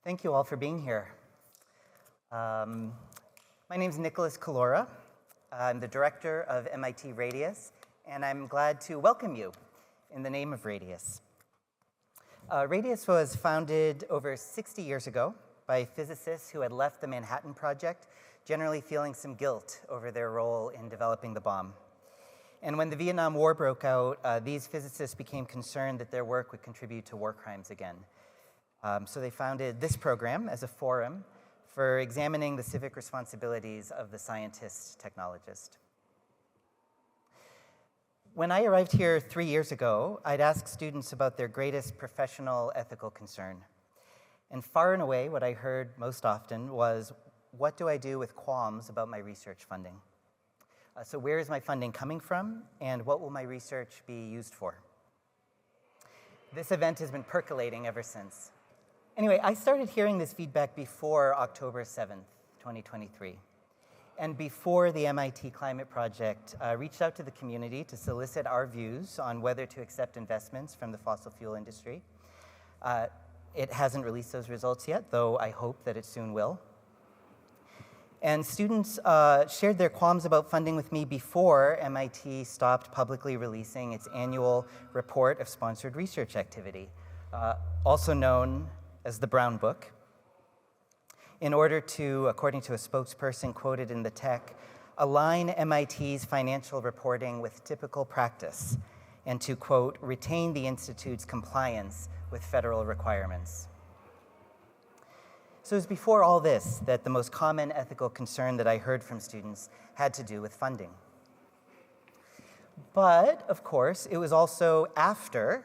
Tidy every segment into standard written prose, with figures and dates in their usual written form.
Thank you all for being here. My name is Nicholas Calora. I'm the director of MIT Radius, and I'm glad to welcome you in the name of Radius. Radius was founded over 60 years ago by physicists who had left the Manhattan Project, generally feeling some guilt over their role in developing the bomb. And when the Vietnam War broke out, these physicists became concerned that their work would contribute to war crimes again. So they founded this program as a forum for examining the civic responsibilities of the scientist-technologist. When I arrived here 3 years ago, I'd ask students about their greatest professional ethical concern. And far and away, what I heard most often was, what do I do with qualms about my research funding? So where is my funding coming from, and what will my research be used for? This event has been percolating ever since. Anyway, I started hearing this feedback before October 7th, 2023. And before the MIT Climate Project reached out to the community to solicit our views on whether to accept investments from the fossil fuel industry. It hasn't released those results yet, though I hope that it soon will. And students shared their qualms about funding with me before MIT stopped publicly releasing its annual report of sponsored research activity, also known as the Brown Book, in order to, according to a spokesperson quoted in the tech, align MIT's financial reporting with typical practice and to, quote, retain the institute's compliance with federal requirements. So it was before all this that the most common ethical concern that I heard from students had to do with funding. But, of course, it was also after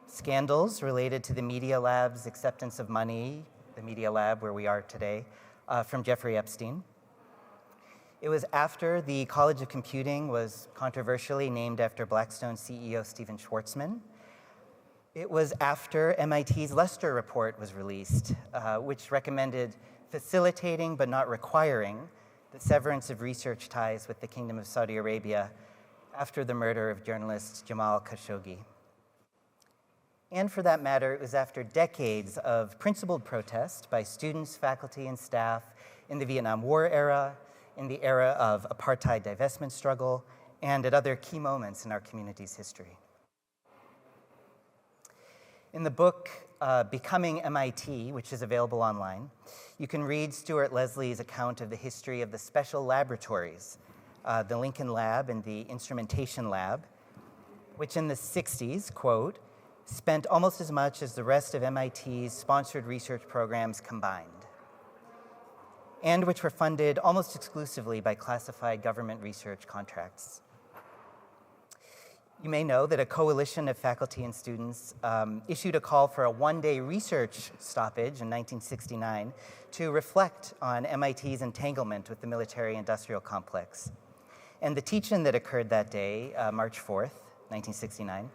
scandals related to the Media Lab's acceptance of money, the Media Lab where we are today, from Jeffrey Epstein. It was after the College of Computing was controversially named after Blackstone CEO Stephen Schwarzman. It was after MIT's Lester report was released, which recommended facilitating but not requiring the severance of research ties with the Kingdom of Saudi Arabia after the murder of journalist Jamal Khashoggi. And for that matter, it was after decades of principled protest by students, faculty, and staff in the Vietnam War era, in the era of apartheid divestment struggle, and at other key moments in our community's history. In the book, Becoming MIT, which is available online, you can read Stuart Leslie's account of the history of the special laboratories, the Lincoln Lab and the Instrumentation Lab, which in the 60s, quote, spent almost as much as the rest of MIT's sponsored research programs combined, and which were funded almost exclusively by classified government research contracts. You may know that a coalition of faculty and students issued a call for a one-day research stoppage in 1969 to reflect on MIT's entanglement with the military-industrial complex. And the teach-in that occurred that day, March 4th, 1969,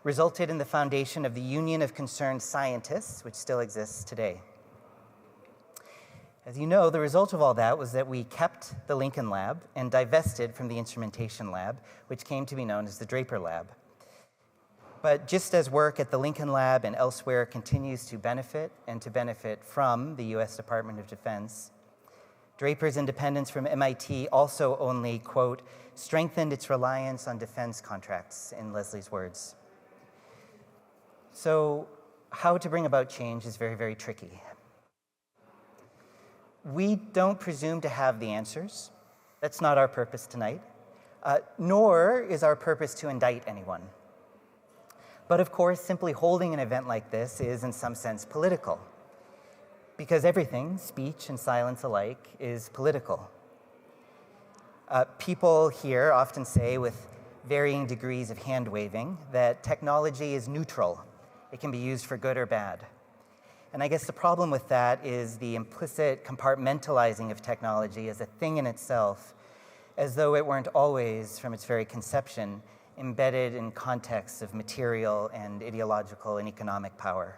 resulted in the foundation of the Union of Concerned Scientists, which still exists today. As you know, the result of all that was that we kept the Lincoln Lab and divested from the Instrumentation Lab, which came to be known as the Draper Lab. But just as work at the Lincoln Lab and elsewhere continues to benefit from the US Department of Defense, Draper's independence from MIT also only, quote, strengthened its reliance on defense contracts, in Leslie's words. So how to bring about change is very, very tricky. We don't presume to have the answers. That's not our purpose tonight, nor is our purpose to indict anyone. But of course, simply holding an event like this is in some sense political, because everything, speech and silence alike, is political. People here often say with varying degrees of hand-waving that technology is neutral. It can be used for good or bad. And I guess the problem with that is the implicit compartmentalizing of technology as a thing in itself, as though it weren't always, from its very conception, embedded in contexts of material and ideological and economic power.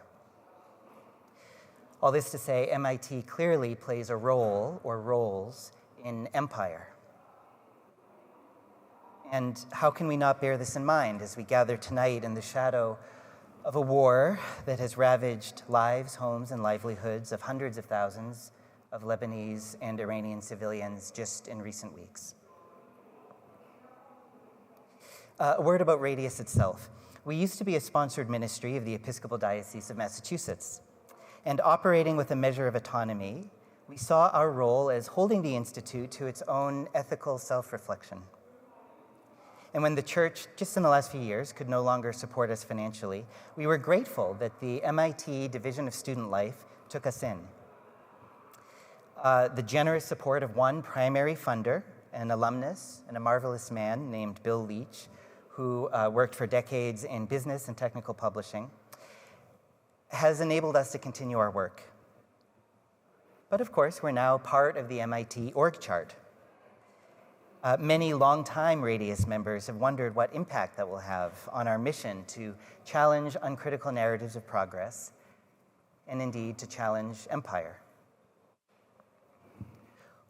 All this to say, MIT clearly plays a role, or roles, in empire. And how can we not bear this in mind as we gather tonight in the shadow of a war that has ravaged lives, homes, and livelihoods of hundreds of thousands of Lebanese and Iranian civilians just in recent weeks. A word about Radius itself. We used to be a sponsored ministry of the Episcopal Diocese of Massachusetts, and operating with a measure of autonomy, we saw our role as holding the Institute to its own ethical self-reflection. And when the church, just in the last few years, could no longer support us financially, we were grateful that the MIT Division of Student Life took us in. The generous support of one primary funder, an alumnus, and a marvelous man named Bill Leach, who worked for decades in business and technical publishing, has enabled us to continue our work. But of course, we're now part of the MIT org chart. Many longtime Radius members have wondered what impact that will have on our mission to challenge uncritical narratives of progress, and indeed to challenge empire.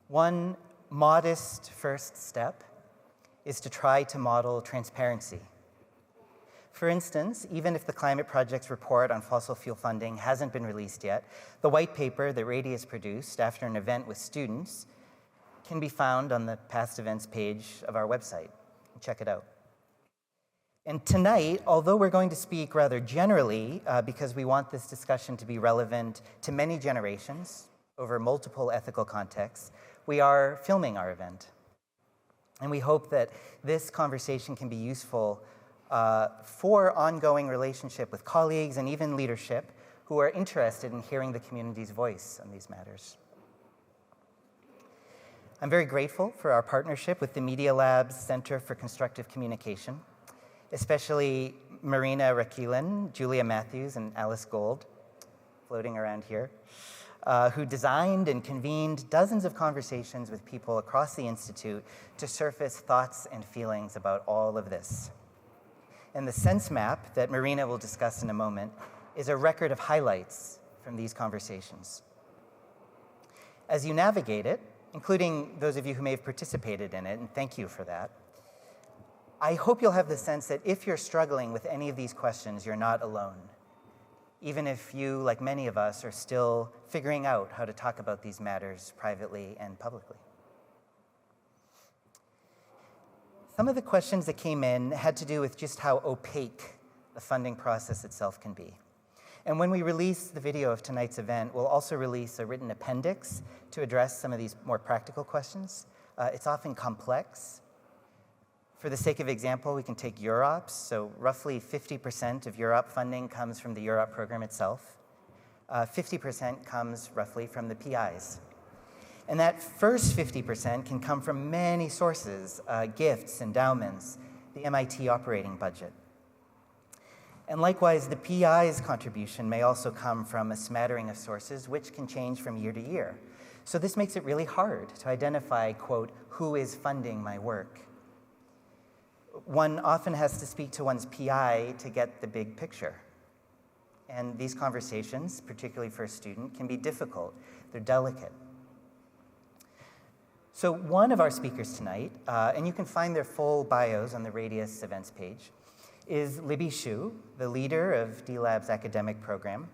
One modest first step is to try to model transparency. For instance, even if the Climate Project's report on fossil fuel funding hasn't been released yet, the white paper that Radius produced after an event with students can be found on the past events page of our website. Check it out. And tonight, although we're going to speak rather generally because we want this discussion to be relevant to many generations over multiple ethical contexts, we are filming our event. And we hope that this conversation can be useful for ongoing relationship with colleagues and even leadership who are interested in hearing the community's voice on these matters. I'm very grateful for our partnership with the Media Lab's Center for Constructive Communication, especially Marina Rakilin, Julia Matthews, and Alice Gold, floating around here, who designed and convened dozens of conversations with people across the Institute to surface thoughts and feelings about all of this. And the SenseMap that Marina will discuss in a moment is a record of highlights from these conversations. As you navigate it, including those of you who may have participated in it, and thank you for that, I hope you'll have the sense that if you're struggling with any of these questions, you're not alone, even if you, like many of us, are still figuring out how to talk about these matters privately and publicly. Some of the questions that came in had to do with just how opaque the funding process itself can be. And when we release the video of tonight's event, we'll also release a written appendix to address some of these more practical questions. It's often complex. For the sake of example, we can take UROPS. So roughly 50% of UROP funding comes from the UROP program itself. 50% comes roughly from the PIs. And that first 50% can come from many sources, gifts, endowments, the MIT operating budget. And likewise, the PI's contribution may also come from a smattering of sources, which can change from year to year. So this makes it really hard to identify, quote, who is funding my work. One often has to speak to one's PI to get the big picture. And these conversations, particularly for a student, can be difficult. They're delicate. So one of our speakers tonight, and you can find their full bios on the Radius events page, is Libby Hsu, the leader of D-Lab's academic program,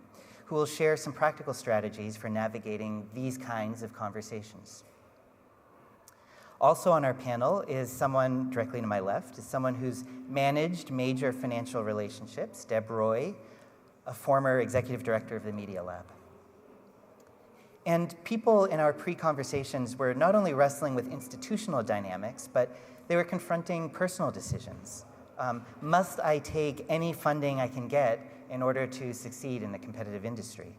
who will share some practical strategies for navigating these kinds of conversations. Also on our panel is someone directly to my left, is someone who's managed major financial relationships, Deb Roy, a former executive director of the Media Lab. And people in our pre-conversations were not only wrestling with institutional dynamics, but they were confronting personal decisions. Must I take any funding I can get in order to succeed in a competitive industry?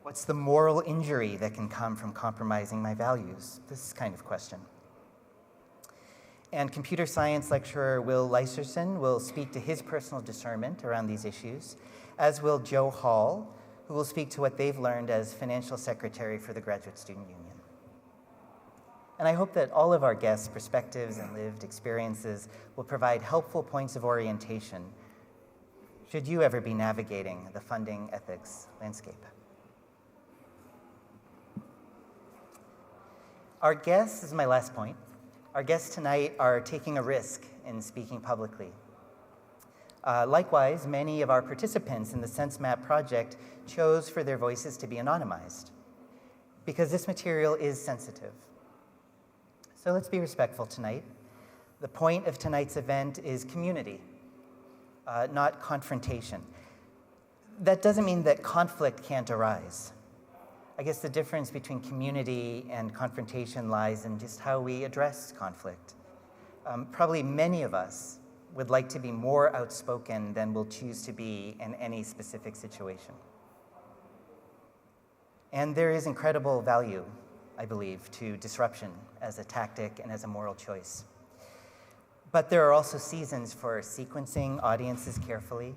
What's the moral injury that can come from compromising my values? This kind of question. And computer science lecturer Will Leiserson will speak to his personal discernment around these issues, as will Joe Hall, who will speak to what they've learned as financial secretary for the Graduate Student Union. And I hope that all of our guests' perspectives and lived experiences will provide helpful points of orientation should you ever be navigating the funding ethics landscape. Our guests, this is my last point, our guests tonight are taking a risk in speaking publicly. Likewise, many of our participants in the SenseMap project chose for their voices to be anonymized because this material is sensitive. So let's be respectful tonight. The point of tonight's event is community, not confrontation. That doesn't mean that conflict can't arise. I guess the difference between community and confrontation lies in just how we address conflict. Probably many of us would like to be more outspoken than we'll choose to be in any specific situation. And there is incredible value, I believe, to disruption as a tactic and as a moral choice. But there are also seasons for sequencing audiences carefully,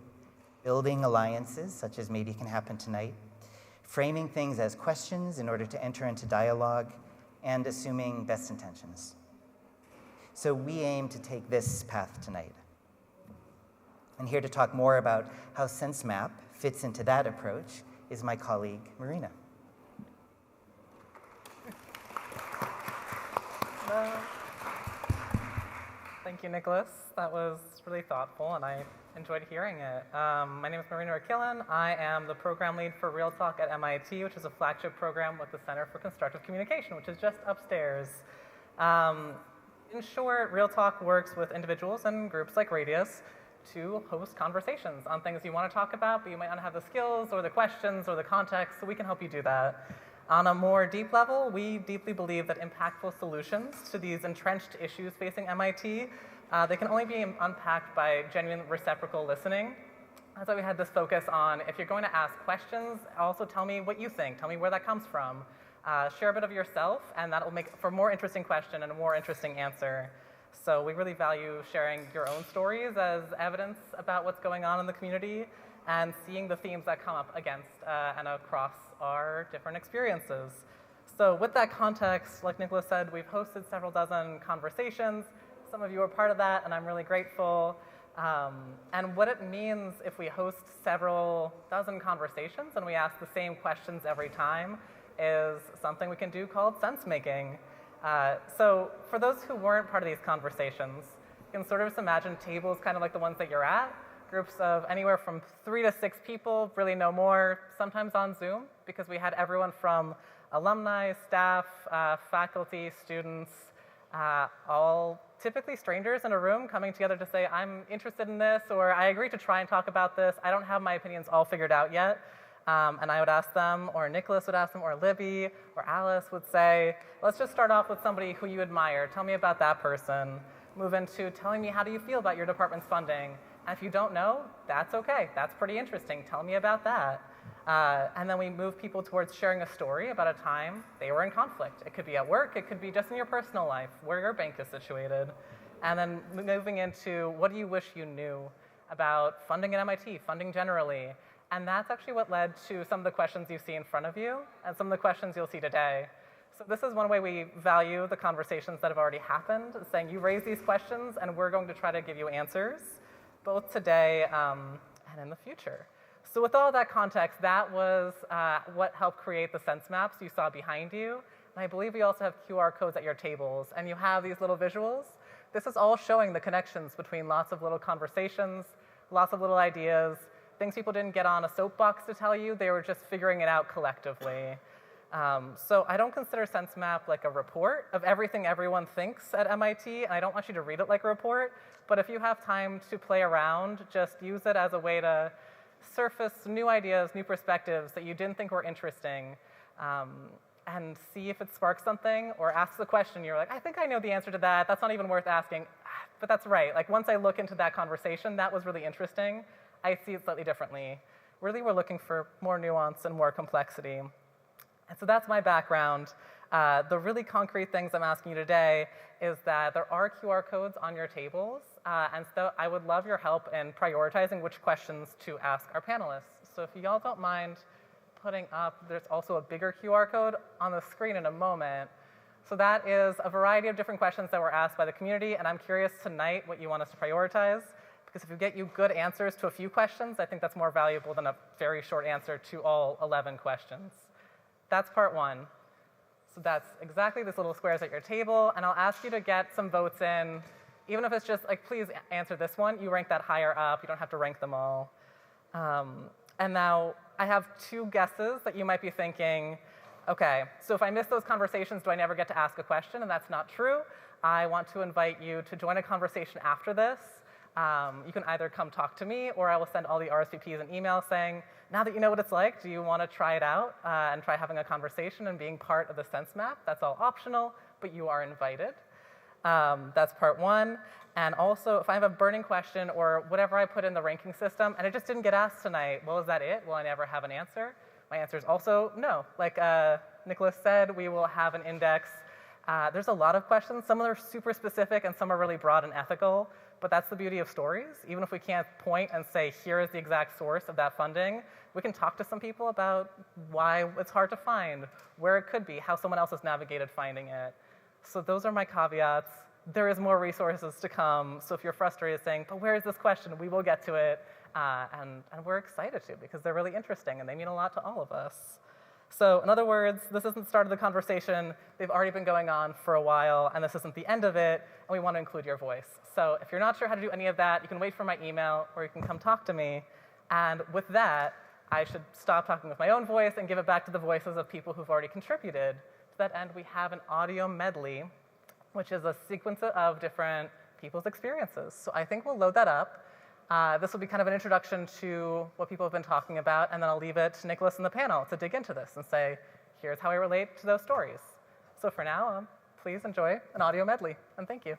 building alliances, such as maybe can happen tonight, framing things as questions in order to enter into dialogue, and assuming best intentions. So we aim to take this path tonight. And here to talk more about how SenseMap fits into that approach is my colleague, Marina. Hello. Thank you, Nicholas. That was really thoughtful, and I enjoyed hearing it. My name is Marina Rakilin. I am the program lead for realtalk at MIT, which is a flagship program with the Center for Constructive Communication, which is just upstairs. In short, realtalk works with individuals and groups like Radius to host conversations on things you want to talk about, but you might not have the skills or the questions or the context, so we can help you do that. On a more deep level, we deeply believe that impactful solutions to these entrenched issues facing MIT, they can only be unpacked by genuine reciprocal listening. That's why we had this focus on, if you're going to ask questions, also tell me what you think, tell me where that comes from. Share a bit of yourself, and that will make for a more interesting question and a more interesting answer. So we really value sharing your own stories as evidence about what's going on in the community and seeing the themes that come up against and across our different experiences. So with that context, like Nicholas said, we've hosted several dozen conversations. Some of you are part of that, and I'm really grateful. And what it means if we host several dozen conversations and we ask the same questions every time is something we can do called sense-making. So for those who weren't part of these conversations, you can sort of just imagine tables kind of like the ones that you're at, groups of anywhere from 3 to 6 people, really no more, sometimes on Zoom, because we had everyone from alumni, staff, faculty, students, all typically strangers in a room coming together to say, I'm interested in this, or I agree to try and talk about this. I don't have my opinions all figured out yet. And I would ask them, or Nicholas would ask them, or Libby, or Alice would say, let's just start off with somebody who you admire. Tell me about that person. Move into telling me how do you feel about your department's funding. And if you don't know, that's okay. That's pretty interesting. Tell me about that. And then we move people towards sharing a story about a time they were in conflict. It could be at work. It could be just in your personal life, where your bank is situated. And then moving into what do you wish you knew about funding at MIT, funding generally. And that's actually what led to some of the questions you see in front of you and some of the questions you'll see today. So this is one way we value the conversations that have already happened, saying you raise these questions and we're going to try to give you answers, both today and in the future. So with all that context, that was what helped create the sense maps you saw behind you. And I believe we also have QR codes at your tables, and you have these little visuals. This is all showing the connections between lots of little conversations, lots of little ideas, things people didn't get on a soapbox to tell you, they were just figuring it out collectively. So I don't consider SenseMap like a report of everything everyone thinks at MIT, and I don't want you to read it like a report, but if you have time to play around, just use it as a way to surface new ideas, new perspectives that you didn't think were interesting, and see if it sparks something, or ask the question, you're like, I think I know the answer to that, that's not even worth asking, but that's right. Like once I look into that conversation, that was really interesting. I see it slightly differently. Really, we're looking for more nuance and more complexity. And so that's my background. The really concrete things I'm asking you today is that there are QR codes on your tables, and so I would love your help in prioritizing which questions to ask our panelists. So if y'all don't mind putting up, there's also a bigger QR code on the screen in a moment. So that is a variety of different questions that were asked by the community, and I'm curious tonight what you want us to prioritize. Because if we get you good answers to a few questions, I think that's more valuable than a very short answer to all 11 questions. That's part one. So that's exactly this little squares at your table, and I'll ask you to get some votes in Even if it's just like, please answer this one, you rank that higher up. You don't have to rank them all. And now I have two guesses that you might be thinking, okay, so if I miss those conversations, do I never get to ask a question? And that's not true. I want to invite you to join a conversation after this. You can either come talk to me, or I will send all the RSVPs an email saying, now that you know what it's like, do you want to try it out and try having a conversation and being part of the SenseMap? That's all optional, but you are invited. That's part one. And also, if I have a burning question or whatever I put in the ranking system and it just didn't get asked tonight, well, is that it? Will I never have an answer? My answer is also no. Like Nicholas said, we will have an index. There's a lot of questions. Some are super specific and some are really broad and ethical, but that's the beauty of stories. Even if we can't point and say, here is the exact source of that funding, we can talk to some people about why it's hard to find, where it could be, how someone else has navigated finding it. So those are my caveats. There is more resources to come. So if you're frustrated saying, but where is this question? We will get to it. And we're excited to, because they're really interesting and they mean a lot to all of us. So in other words, this isn't the start of the conversation. They've already been going on for a while, and this isn't the end of it, and we want to include your voice. So if you're not sure how to do any of that, you can wait for my email, or you can come talk to me. And with that, I should stop talking with my own voice and give it back to the voices of people who've already contributed. To that end, we have an audio medley, which is a sequence of different people's experiences. So I think we'll load that up. This will be kind of an introduction to what people have been talking about, and then I'll leave it to Nicholas and the panel to dig into this and say, here's how I relate to those stories. So for now, please enjoy an audio medley, and thank you.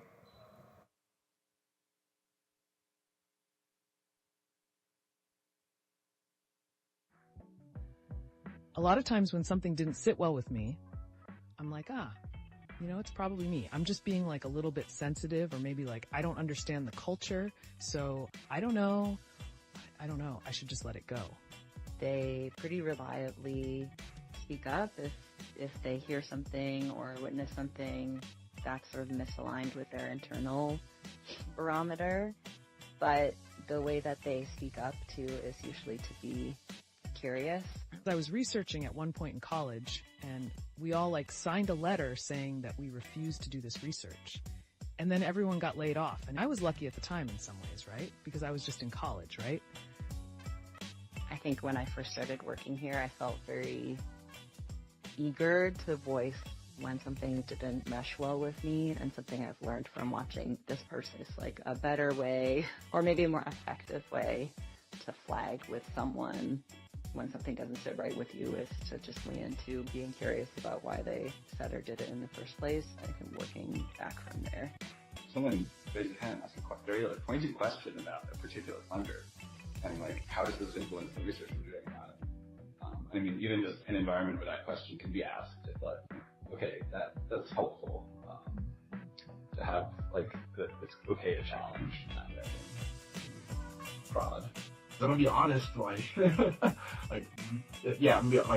A lot of times when something didn't sit well with me, I'm like, it's probably me. I'm just being like a little bit sensitive, or maybe like I don't understand the culture, so I don't know. I should just let it go. They pretty reliably speak up if they hear something or witness something that's sort of misaligned with their internal barometer. But the way that they speak up too is usually to be curious. I was researching at one point in college, and we all signed a letter saying that we refused to do this research. And then everyone got laid off. And I was lucky at the time in some ways, right? Because I was just in college, right? I think when I first started working here, I felt very eager to voice when something didn't mesh well with me, and something I've learned from watching this person is a better way, or maybe a more effective way, to flag with someone when something doesn't sit right with you is to just lean into being curious about why they said or did it in the first place, and working back from there. Someone raised their hand, asked a very pointed question about a particular funder, and how does this influence the research we're doing on it? Even just an environment where that question can be asked, it's okay, that's helpful to have it's okay to challenge that fraud. I'm gonna be honest,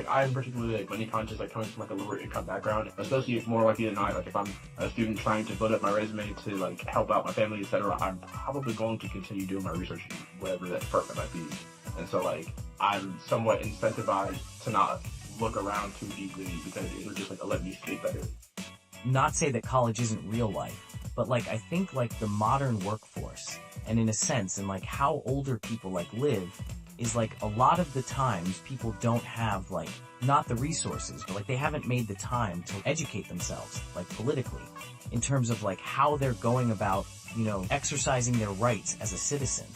I'm particularly money conscious, coming from a lower income background, especially if more likely than not, if I'm a student trying to build up my resume to help out my family, etc., I'm probably going to continue doing my research in whatever that department might be. And so I'm somewhat incentivized to not look around too deeply, because it'll just let me sleep better. Not say that college isn't real life, but I think the modern workforce, and in a sense, and how older people live, is a lot of the times people don't have not the resources, but they haven't made the time to educate themselves politically, in terms of how they're going about exercising their rights as a citizen.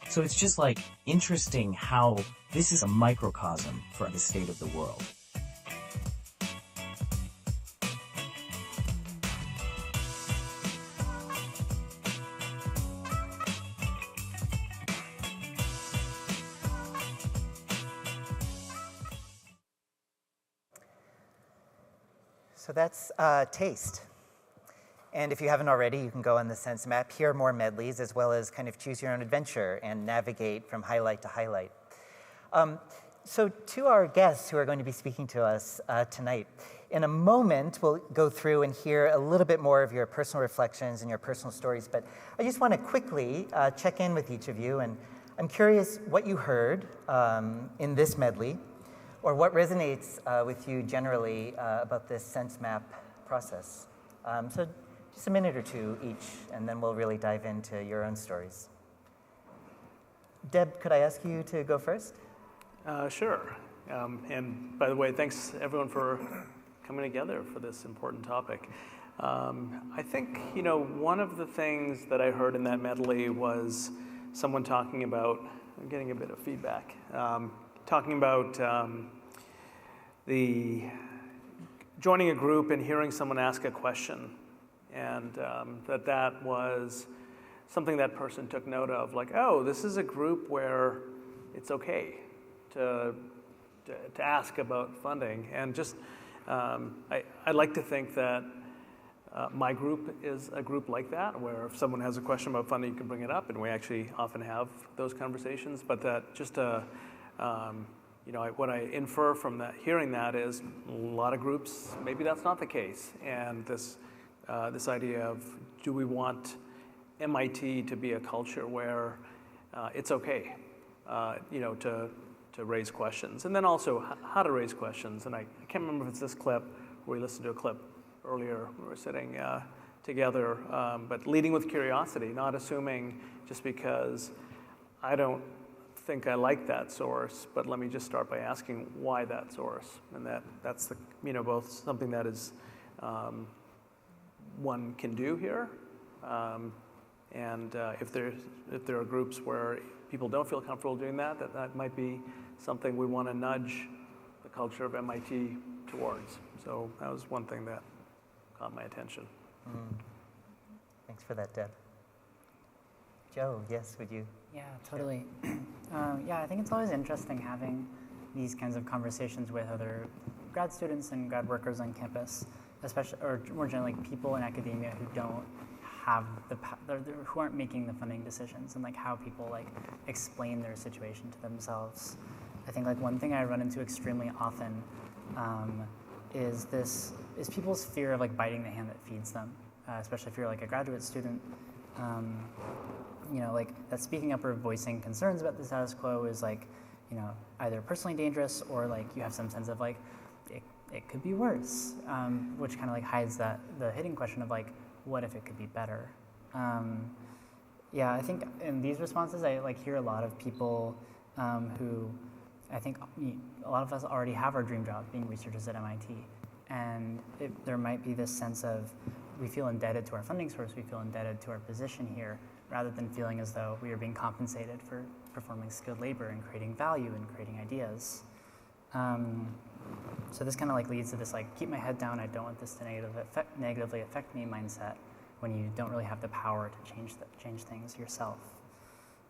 So it's just interesting how this is a microcosm for the state of the world. So that's taste. And if you haven't already, you can go on the SenseMap, hear more medleys, as well as kind of choose your own adventure and navigate from highlight to highlight. So to our guests who are going to be speaking to us tonight, in a moment, we'll go through and hear a little bit more of your personal reflections and your personal stories, but I just want to quickly check in with each of you, and I'm curious what you heard in this medley, or what resonates with you generally about this SenseMap process. So just a minute or two each, and then we'll really dive into your own stories. Deb, could I ask you to go first? Sure. And by the way, thanks everyone for coming together for this important topic. I think, one of the things that I heard in that medley was someone talking about, I'm getting a bit of feedback, talking about the joining a group and hearing someone ask a question, and that was something that person took note of, like, oh, this is a group where it's okay to ask about funding. And just, I like to think that my group is a group like that, where if someone has a question about funding, you can bring it up, and we actually often have those conversations. But that just, what I infer from that, hearing that, is a lot of groups, maybe that's not the case. And this idea of, do we want MIT to be a culture where it's okay, to raise questions, and then also how to raise questions. And I can't remember if it's this clip, or we listened to a clip earlier when we were sitting together, but leading with curiosity, not assuming just because I don't think I like that source, but let me just start by asking why that source. And that's the, both something that is one can do here, and if there are groups where people don't feel comfortable doing that might be something we want to nudge the culture of MIT towards. So that was one thing that caught my attention. Thanks for that, Deb. Joe, yes, would you? Yeah, totally. I think it's always interesting having these kinds of conversations with other grad students and grad workers on campus, especially, or more generally, people in academia who don't have who aren't making the funding decisions, and like how people explain their situation to themselves. I think one thing I run into extremely often is people's fear of biting the hand that feeds them, especially if you're a graduate student. That speaking up or voicing concerns about the status quo is either personally dangerous, or you have some sense of it could be worse, which kind of hides the hidden question of what if it could be better? I think in these responses, I hear a lot of people who, I think a lot of us already have our dream job being researchers at MIT. And there might be this sense of, we feel indebted to our funding source, we feel indebted to our position here, rather than feeling as though we are being compensated for performing skilled labor and creating value and creating ideas. So this kind of leads to this keep my head down, I don't want this to negatively affect me mindset, when you don't really have the power to change things yourself.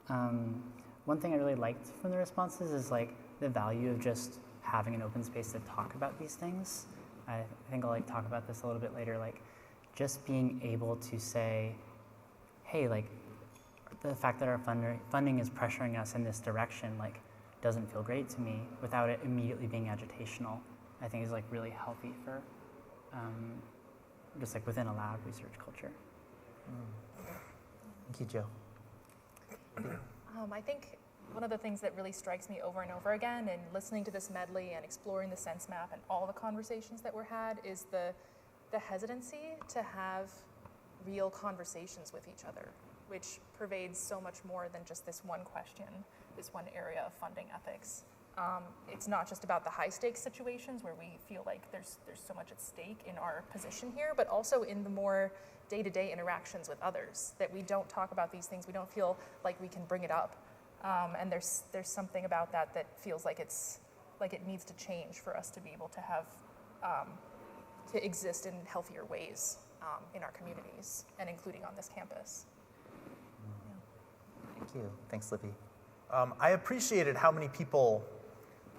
One thing I really liked from the responses is the value of just having an open space to talk about these things. I think I'll talk about this a little bit later, just being able to say, hey, the fact that our funding is pressuring us in this direction doesn't feel great to me, without it immediately being agitational, I think is really healthy for just within a lab research culture. Thank you, Joe. I think one of the things that really strikes me over and over again in listening to this medley and exploring the SenseMap and all the conversations that were had is the hesitancy to have real conversations with each other, which pervades so much more than just this one question, this one area of funding ethics. It's not just about the high stakes situations where we feel there's so much at stake in our position here, but also in the more day-to-day interactions with others, that we don't talk about these things, we don't feel like we can bring it up. And there's something about that feels like it needs to change for us to be able to have, to exist in healthier ways in our communities, and including on this campus. Thank you. Thanks, Libby. I appreciated how many people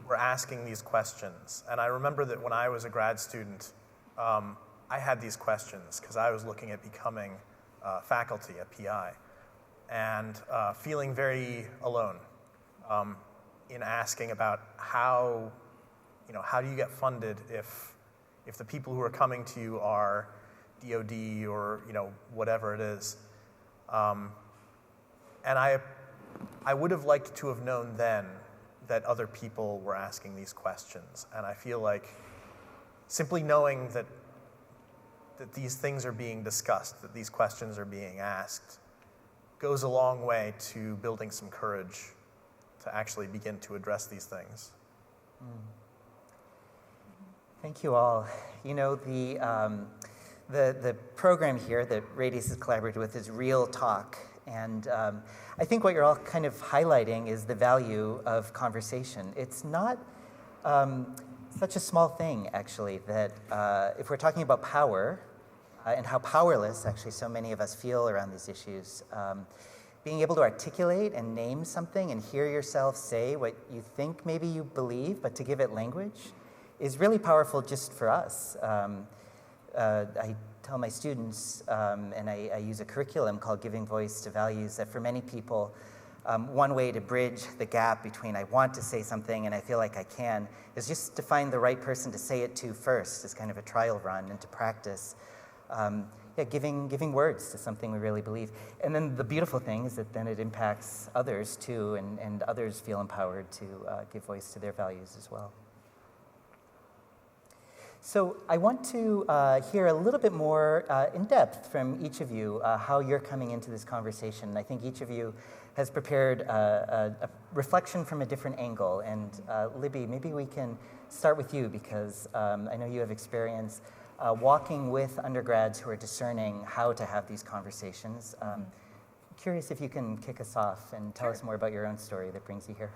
were asking these questions. And I remember that when I was a grad student, I had these questions because I was looking at becoming faculty at PI, and feeling very alone in asking about how do you get funded if the people who are coming to you are DOD or whatever it is. And I would have liked to have known then that other people were asking these questions. And I feel like simply knowing that that these things are being discussed, that these questions are being asked, goes a long way to building some courage to actually begin to address these things. Thank you all. You know, the program here that Radius has collaborated with is realtalk. And I think what you're all kind of highlighting is the value of conversation. It's not such a small thing, actually, that if we're talking about power and how powerless, actually, so many of us feel around these issues, being able to articulate and name something and hear yourself say what you think maybe you believe, but to give it language, is really powerful just for us. I tell my students, and I use a curriculum called Giving Voice to Values, that for many people, one way to bridge the gap between I want to say something and I feel like I can is just to find the right person to say it to first as kind of a trial run, and to practice giving words to something we really believe. And then the beautiful thing is that then it impacts others too, and others feel empowered to give voice to their values as well. So I want to hear a little bit more in depth from each of you how you're coming into this conversation. I think each of you has prepared a reflection from a different angle. And Libby, maybe we can start with you, because I know you have experience walking with undergrads who are discerning how to have these conversations. Curious if you can kick us off and tell us more about your own story that brings you here.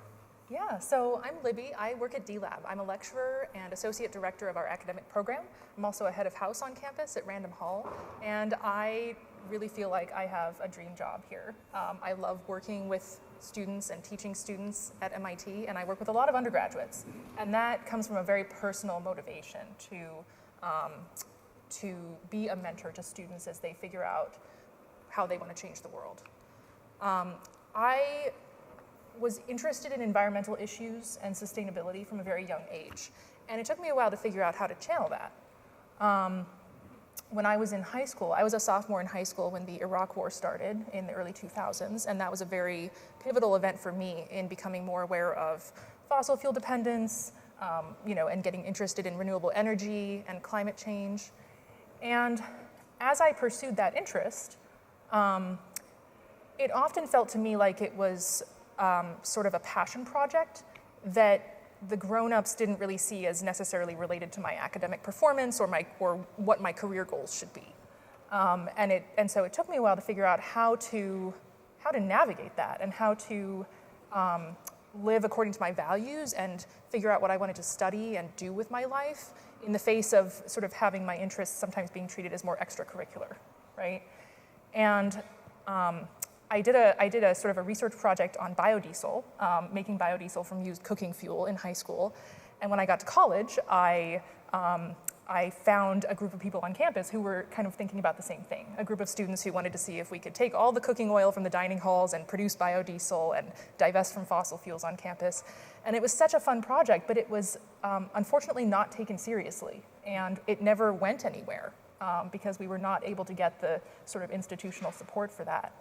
Yeah, so I'm Libby. I work at D-Lab. I'm a lecturer and associate director of our academic program. I'm also a head of house on campus at Random Hall, and I really feel like I have a dream job here. I love working with students and teaching students at MIT, and I work with a lot of undergraduates, and that comes from a very personal motivation to be a mentor to students as they figure out how they want to change the world. I was interested in environmental issues and sustainability from a very young age. And it took me a while to figure out how to channel that. When I was in high school, I was a sophomore in high school when the Iraq War started in the early 2000s, and that was a very pivotal event for me in becoming more aware of fossil fuel dependence, and getting interested in renewable energy and climate change. And as I pursued that interest, it often felt to me like it was sort of a passion project that the grown-ups didn't really see as necessarily related to my academic performance or what my career goals should be. And so it took me a while to figure out how to navigate that and how to live according to my values and figure out what I wanted to study and do with my life in the face of sort of having my interests sometimes being treated as more extracurricular, right? And I did a sort of a research project on biodiesel, making biodiesel from used cooking fuel in high school. And when I got to college, I found a group of people on campus who were kind of thinking about the same thing, a group of students who wanted to see if we could take all the cooking oil from the dining halls and produce biodiesel and divest from fossil fuels on campus. And it was such a fun project, but it was unfortunately not taken seriously. And it never went anywhere because we were not able to get the sort of institutional support for that.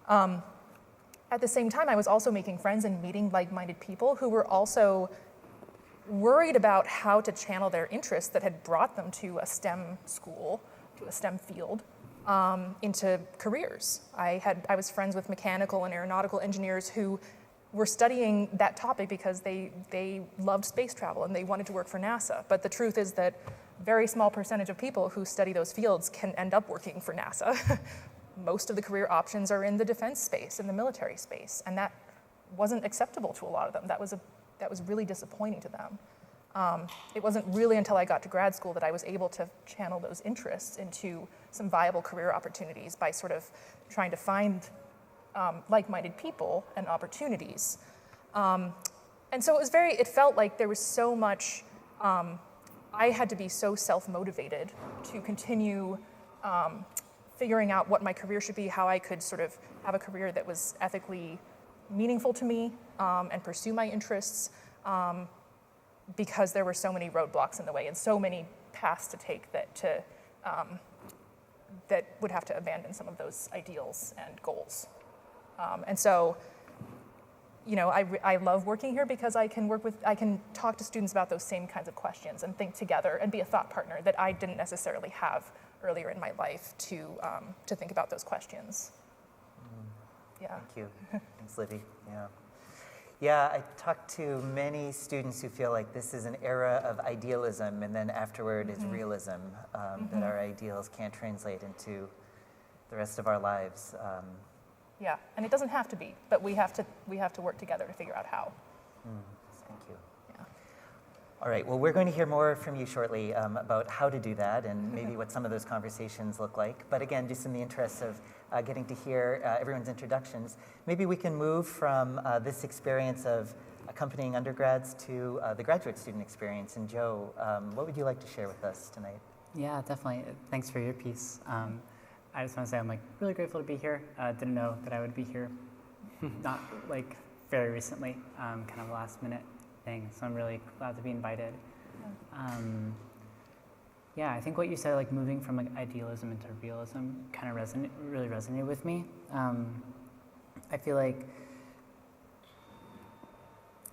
At the same time, I was also making friends and meeting like-minded people who were also worried about how to channel their interests that had brought them to a STEM school, to a STEM field, into careers. I was friends with mechanical and aeronautical engineers who were studying that topic because they loved space travel and they wanted to work for NASA. But the truth is that a very small percentage of people who study those fields can end up working for NASA. Most of the career options are in the defense space, in the military space, and that wasn't acceptable to a lot of them. That was really disappointing to them. It wasn't really until I got to grad school that I was able to channel those interests into some viable career opportunities by sort of trying to find like-minded people and opportunities. And so it felt like there was so much, I had to be so self-motivated to continue figuring out what my career should be, how I could sort of have a career that was ethically meaningful to me and pursue my interests, because there were so many roadblocks in the way and so many paths to take that would have to abandon some of those ideals and goals. And so, I love working here because I can talk to students about those same kinds of questions and think together and be a thought partner that I didn't necessarily have earlier in my life to think about those questions. Yeah. Thank you. Thanks, Libby. Yeah. Yeah, I talked to many students who feel like this is an era of idealism, and then afterward is realism, that our ideals can't translate into the rest of our lives. Yeah, and it doesn't have to be, but we have to work together to figure out how. Thank you. Yeah. All right, well, we're going to hear more from you shortly about how to do that and maybe what some of those conversations look like. But again, just in the interest of getting to hear everyone's introductions, maybe we can move from this experience of accompanying undergrads to the graduate student experience. And Joe, what would you like to share with us tonight? Yeah, definitely. Thanks for your piece. I just want to say I'm like really grateful to be here. Didn't know that I would be here, not like very recently, kind of a last minute thing. So I'm really glad to be invited. Yeah, I think what you said, like moving from like idealism into realism, kind of really resonated with me. I feel like,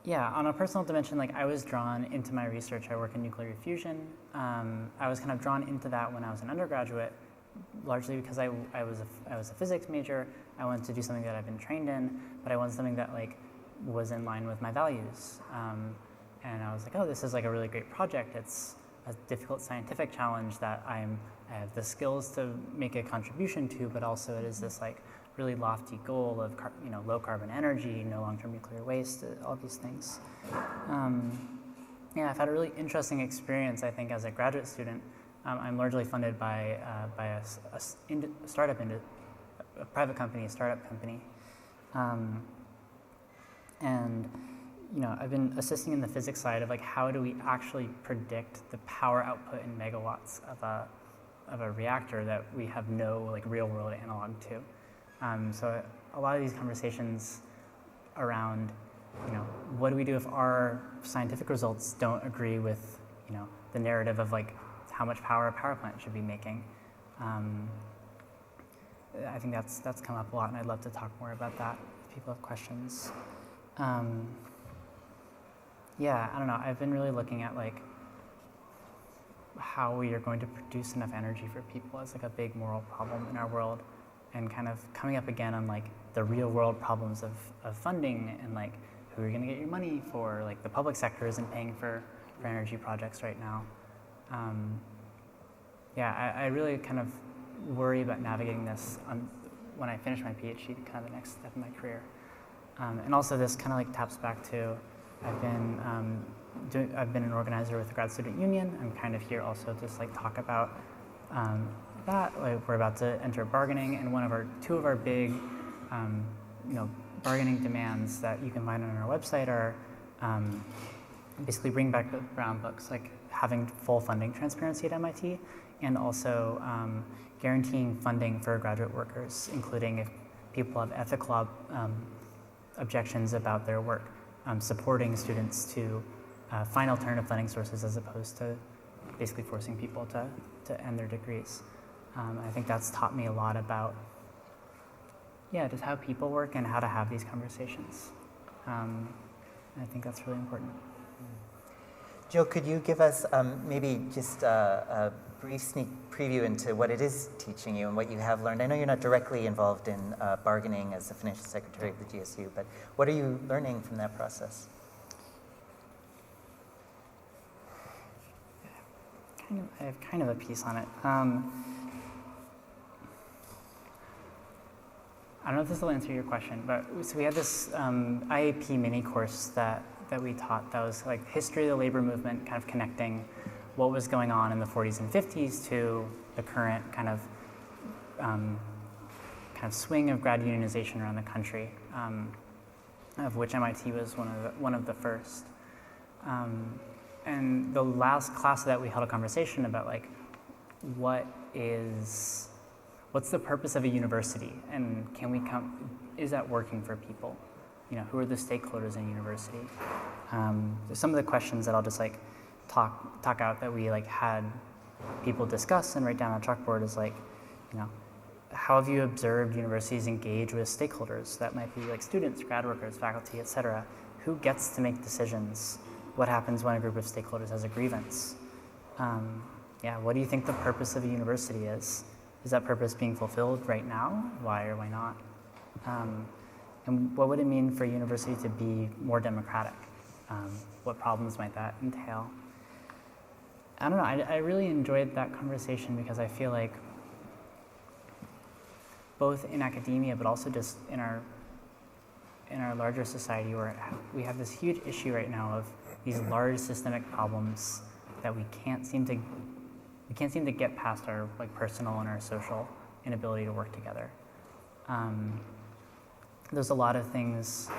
yeah, on a personal dimension, like I was drawn into my research. I work in nuclear fusion. I was kind of drawn into that when I was an undergraduate, largely because I was a physics major. I wanted to do something that I've been trained in, but I wanted something that like was in line with my values. And I was like, oh, this is like a really great project. It's a difficult scientific challenge that I have the skills to make a contribution to, but also it is this like really lofty goal of low carbon energy, no long-term nuclear waste, all these things. Yeah, I've had a really interesting experience, I think, as a graduate student. I'm largely funded by a private company, a startup company. And I've been assisting in the physics side of like how do we actually predict the power output in megawatts of a reactor that we have no like real world analog to. So a lot of these conversations around what do we do if our scientific results don't agree with the narrative of like how much power a power plant should be making. I think that's come up a lot, and I'd love to talk more about that if people have questions. Yeah, I don't know. I've been really looking at like how we are going to produce enough energy for people as like a big moral problem in our world, and kind of coming up again on like the real world problems of funding and like who are going to get your money for. Like the public sector isn't paying for energy projects right now. Yeah, I really kind of worry about navigating this when I finish my PhD, kind of the next step in my career. And also this kind of like taps back to I've been an organizer with the Grad Student Union. I'm kind of here also to just like talk about that. Like we're about to enter bargaining, and two of our big bargaining demands that you can find on our website are basically bring back the Brown books, like having full funding transparency at MIT, and also guaranteeing funding for graduate workers, including if people have ethical objections about their work, supporting students to find alternative funding sources as opposed to basically forcing people to end their degrees. I think that's taught me a lot about, just how people work and how to have these conversations. I think that's really important. Joe, could you give us maybe just a brief sneak preview into what it is teaching you and what you have learned? I know you're not directly involved in bargaining as the financial secretary of the GSU, but what are you learning from that process? I have kind of a piece on it. I don't know if this will answer your question, but so we had this IAP mini course that we taught that was like history of the labor movement, kind of connecting what was going on in the 40s and 50s to the current kind of swing of grad unionization around the country, of which MIT was one of the first. And the last class that we held a conversation about like what's the purpose of a university, and is that working for people? Who are the stakeholders in a university? Some of the questions that I'll just like talk out that we like had people discuss and write down on chalkboard is like, how have you observed universities engage with stakeholders? That might be like students, grad workers, faculty, etc. Who gets to make decisions? What happens when a group of stakeholders has a grievance? yeah, what do you think the purpose of a university is? Is that purpose being fulfilled right now? Why or why not? And what would it mean for a university to be more democratic? What problems might that entail? I don't know, I really enjoyed that conversation because I feel like both in academia, but also just in our larger society, where we have this huge issue right now of these large systemic problems that we can't seem to get past our like personal and our social inability to work together. There's a lot of things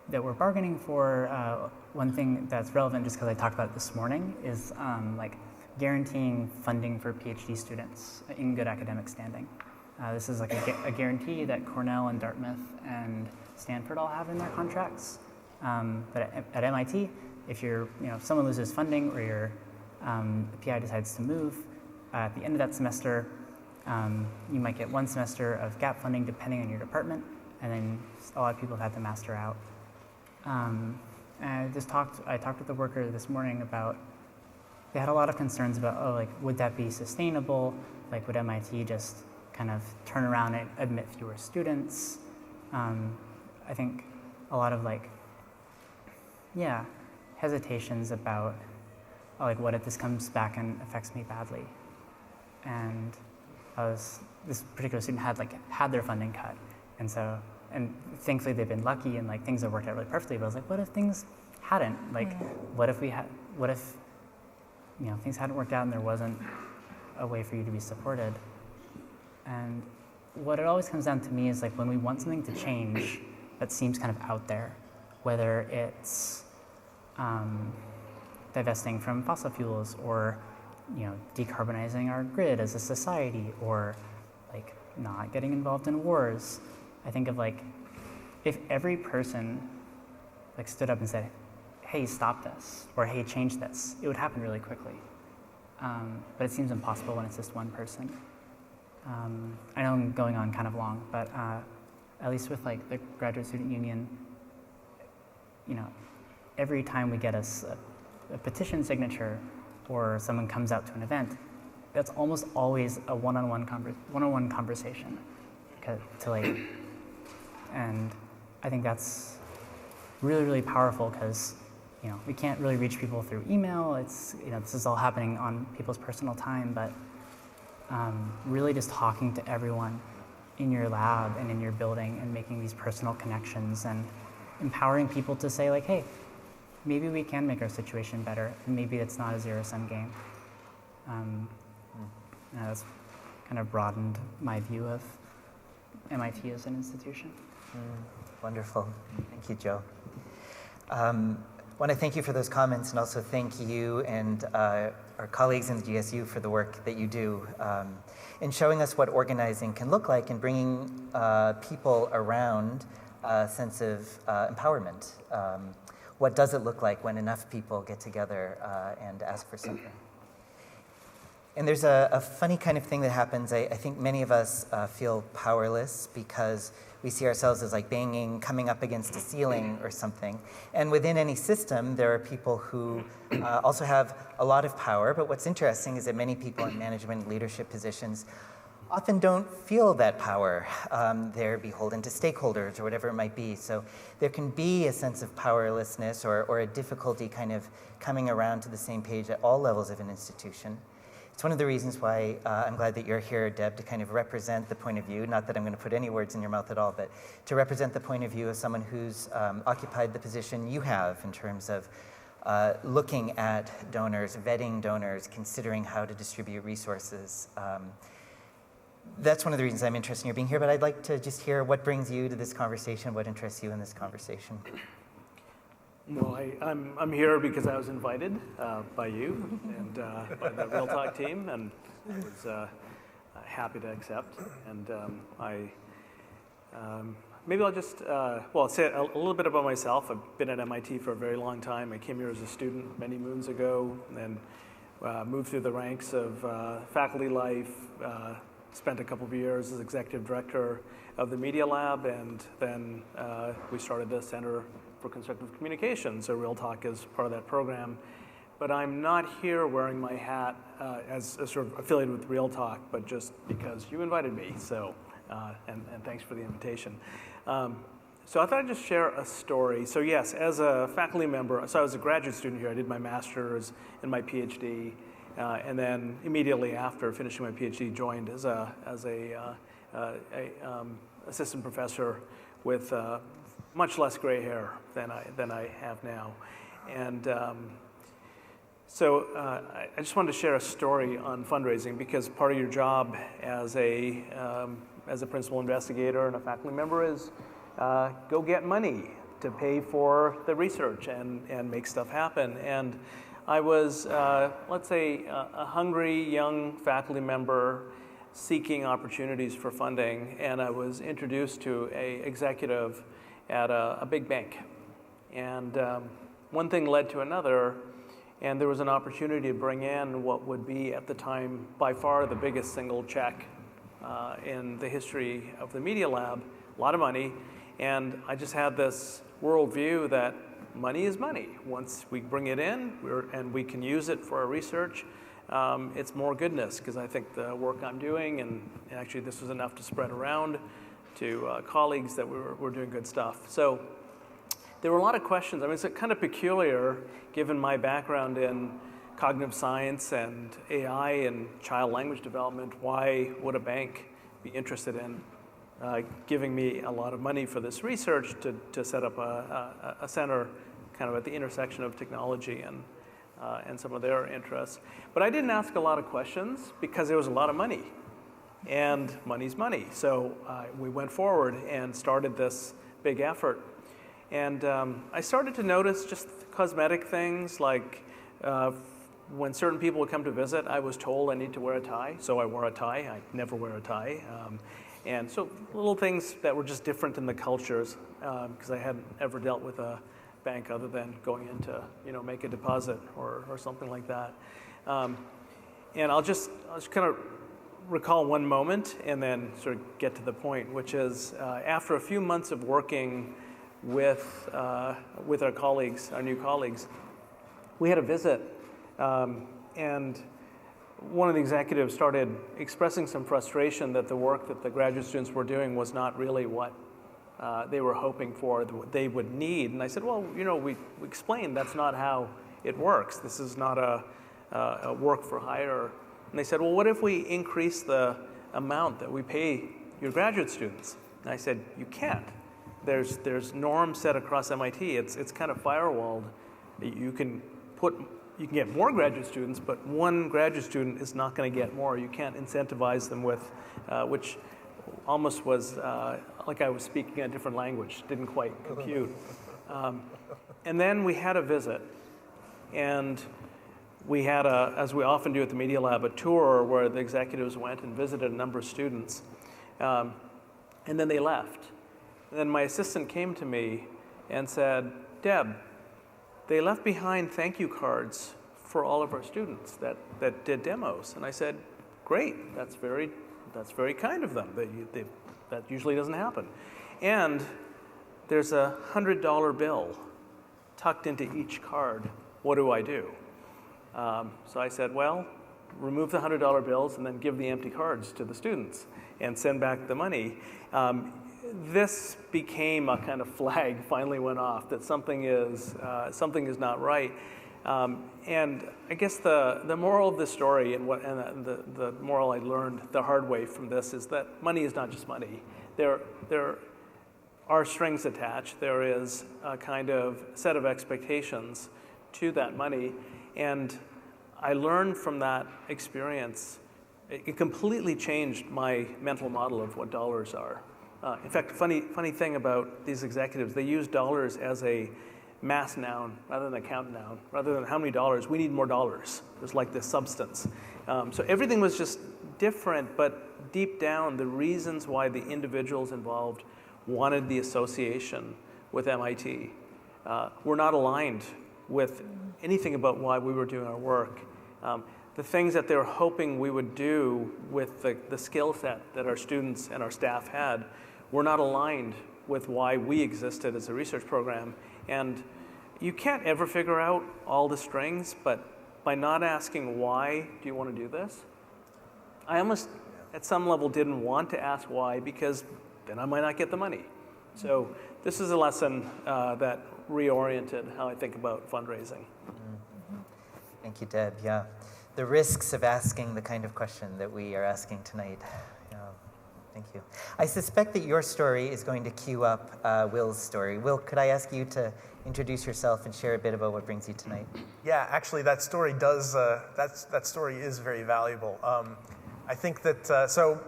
that we're bargaining for. One thing that's relevant, just because I talked about it this morning, is like guaranteeing funding for PhD students in good academic standing. This is like a guarantee that Cornell and Dartmouth and Stanford all have in their contracts. But at MIT, if someone loses funding or your PI decides to move, at the end of that semester, you might get 1 semester of gap funding depending on your department, and then a lot of people have had to master out. And I talked with the worker this morning about, they had a lot of concerns about, would that be sustainable? Like, would MIT just kind of turn around and admit fewer students? I think a lot of hesitations about, what if this comes back and affects me badly? And this particular student had their funding cut, and thankfully they've been lucky and things have worked out really perfectly. But I was like, what if things hadn't? What if things hadn't worked out and there wasn't a way for you to be supported? And what it always comes down to me is when we want something to change that seems kind of out there, whether it's divesting from fossil fuels or decarbonizing our grid as a society, or not getting involved in wars. I think of if every person stood up and said, hey, stop this, or hey, change this, it would happen really quickly. But it seems impossible when it's just one person. I know I'm going on kind of long, but at least with the Graduate Student Union, every time we get a petition signature or someone comes out to an event, that's almost always a one-on-one conversation and I think that's really, really powerful because we can't really reach people through email. It's this is all happening on people's personal time, but really just talking to everyone in your lab and in your building and making these personal connections and empowering people to say hey, maybe we can make our situation better, and maybe it's not a zero-sum game. That's kind of broadened my view of MIT as an institution. Wonderful. Thank you, Joe. I want to thank you for those comments, and also thank you and our colleagues in the GSU for the work that you do in showing us what organizing can look like and bringing people around a sense of empowerment. What does it look like when enough people get together and ask for something? And there's a funny kind of thing that happens. I think many of us feel powerless because we see ourselves as banging, coming up against a ceiling or something. And within any system, there are people who also have a lot of power. But what's interesting is that many people in management and leadership positions often don't feel that power. They're beholden to stakeholders or whatever it might be. So there can be a sense of powerlessness or a difficulty kind of coming around to the same page at all levels of an institution. It's one of the reasons why I'm glad that you're here, Deb, to kind of represent the point of view, not that I'm going to put any words in your mouth at all, but to represent the point of view of someone who's occupied the position you have in terms of looking at donors, vetting donors, considering how to distribute resources. That's one of the reasons I'm interested in your being here, but I'd like to just hear what brings you to this conversation, what interests you in this conversation. Well, I'm here because I was invited by you and by the realtalk team, and I was happy to accept. And maybe I'll just say a little bit about myself. I've been at MIT for a very long time. I came here as a student many moons ago, and then moved through the ranks of faculty life. Spent a couple of years as executive director of the media lab, and then we started the Center for Constructive Communication. So realtalk is part of that program. but I'm not here wearing my hat as sort of affiliated with Real Talk, but just because you invited me. So, and thanks for the invitation. So I thought I'd just share a story. So yes, as a faculty member, so I was a graduate student here. I did my master's and my PhD, and then immediately after finishing my PhD, joined as a assistant professor with much less gray hair than I have now, and so I just wanted to share a story on fundraising, because part of your job as a principal investigator and a faculty member is go get money to pay for the research and make stuff happen. And I was, let's say, a hungry young faculty member seeking opportunities for funding, and I was introduced to an executive at a big bank. And one thing led to another, and there was an opportunity to bring in what would be, at the time, by far the biggest single check in the history of the Media Lab, a lot of money. And I just had this worldview that money is money. Once we bring it in and we can use it for our research, it's more goodness, because I think the work I'm doing, and actually this was enough to spread around to colleagues that we're doing good stuff. So there were a lot of questions. I mean, it's kind of peculiar given my background in cognitive science and AI and child language development. Why would a bank be interested in giving me a lot of money for this research to set up a center kind of at the intersection of technology and some of their interests? But I didn't ask a lot of questions because there was a lot of money, and money's money. So we went forward and started this big effort. And I started to notice just cosmetic things, like when certain people would come to visit, I was told I need to wear a tie, so I wore a tie. I never wear a tie. And so little things that were just different in the cultures, because I hadn't ever dealt with a bank other than going in to, make a deposit or something like that. And I'll just kind of recall one moment and then sort of get to the point, which is after a few months of working with our colleagues, our new colleagues, we had a visit, and one of the executives started expressing some frustration that the work that the graduate students were doing was not really what they were hoping for, what they would need. And I said, well, we explained that's not how it works. This is not a work for hire. And they said, well, what if we increase the amount that we pay your graduate students? And I said, you can't. There's norms set across MIT. It's kind of firewalled. You can get more graduate students, but one graduate student is not going to get more. You can't incentivize them with, which almost was like I was speaking a different language, didn't quite compute. And then we had a visit, and we had, as we often do at the Media Lab, a tour where the executives went and visited a number of students, and then they left. And then my assistant came to me and said, Deb, they left behind thank you cards for all of our students that did demos. And I said, great, that's very kind of them. That usually doesn't happen. And there's a $100 bill tucked into each card. What do I do? So I said, well, remove the $100 bills and then give the empty cards to the students and send back the money. This became a kind of flag, finally went off, that something is not right. And I guess the moral of the story and the moral I learned the hard way from this is that money is not just money. There are strings attached. There is a kind of set of expectations to that money. And I learned from that experience, it completely changed my mental model of what dollars are. In fact, funny thing about these executives, they use dollars as a mass noun rather than a count noun. Rather than how many dollars, we need more dollars. There's like this substance. So everything was just different, but deep down, the reasons why the individuals involved wanted the association with MIT were not aligned with anything about why we were doing our work. The things that they were hoping we would do with the skill set that our students and our staff had were not aligned with why we existed as a research program. And you can't ever figure out all the strings, but by not asking why do you want to do this, I almost at some level didn't want to ask why, because then I might not get the money. So this is a lesson that reoriented how I think about fundraising. Thank you, Deb. Yeah, the risks of asking the kind of question that we are asking tonight. Yeah. Thank you. I suspect that your story is going to cue up Will's story. Will, could I ask you to introduce yourself and share a bit about what brings you tonight? Yeah, actually, that story does. That story is very valuable. I think that so.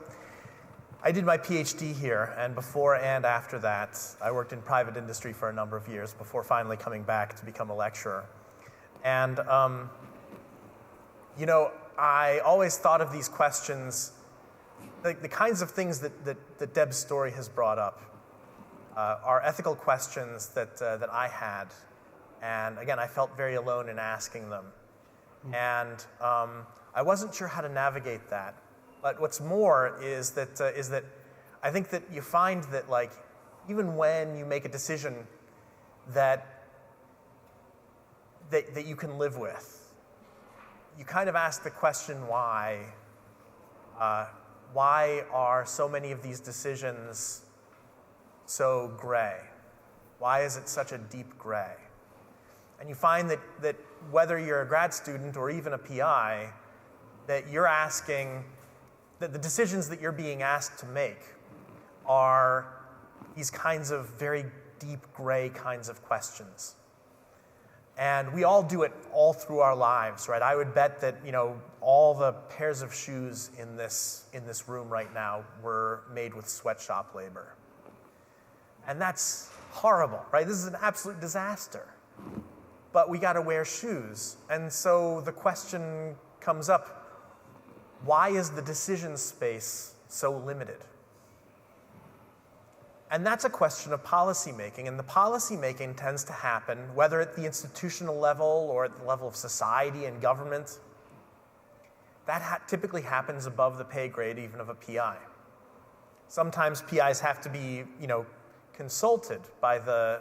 I did my PhD here, and before and after that, I worked in private industry for a number of years before finally coming back to become a lecturer. And you know, I always thought of these questions, like the kinds of things that Deb's story has brought up, are ethical questions that I had, and again, I felt very alone in asking them, and I wasn't sure how to navigate that. But what's more is that I think that you find that, like, even when you make a decision that you can live with, you kind of ask the question why. Why are so many of these decisions so gray? Why is it such a deep gray? And you find that whether you're a grad student or even a PI, that you're asking, that the decisions that you're being asked to make are these kinds of very deep gray kinds of questions. And we all do it all through our lives, right? I would bet that, you know, all the pairs of shoes in this room right now were made with sweatshop labor. And that's horrible, right? This is an absolute disaster. But we got to wear shoes. And so the question comes up, why is the decision space so limited? And that's a question of policy making, and the policy making tends to happen, whether at the institutional level or at the level of society and government, that typically happens above the pay grade even of a PI. Sometimes PIs have to be, you know, consulted by the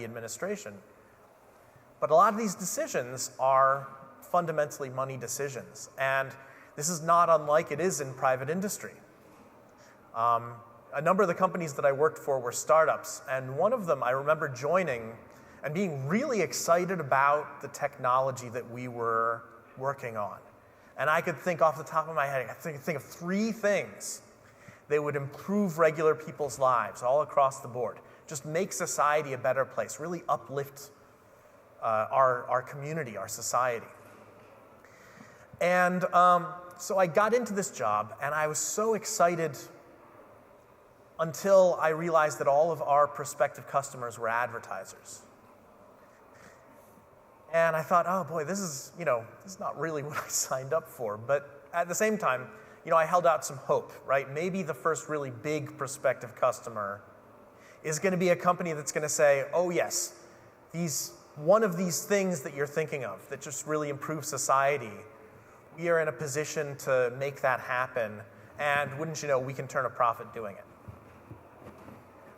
administration. But a lot of these decisions are fundamentally money decisions, and this is not unlike it is in private industry. A number of the companies that I worked for were startups, and one of them I remember joining and being really excited about the technology that we were working on. And I could think off the top of my head, I could think of 3 things that would improve regular people's lives all across the board, just make society a better place, really uplift our community, our society. And so I got into this job, and I was so excited until I realized that all of our prospective customers were advertisers. And I thought, oh boy, this is not really what I signed up for. But at the same time, you know, I held out some hope, right? Maybe the first really big prospective customer is going to be a company that's going to say, oh yes, one of these things that you're thinking of that just really improves society, we are in a position to make that happen, and wouldn't you know, we can turn a profit doing it.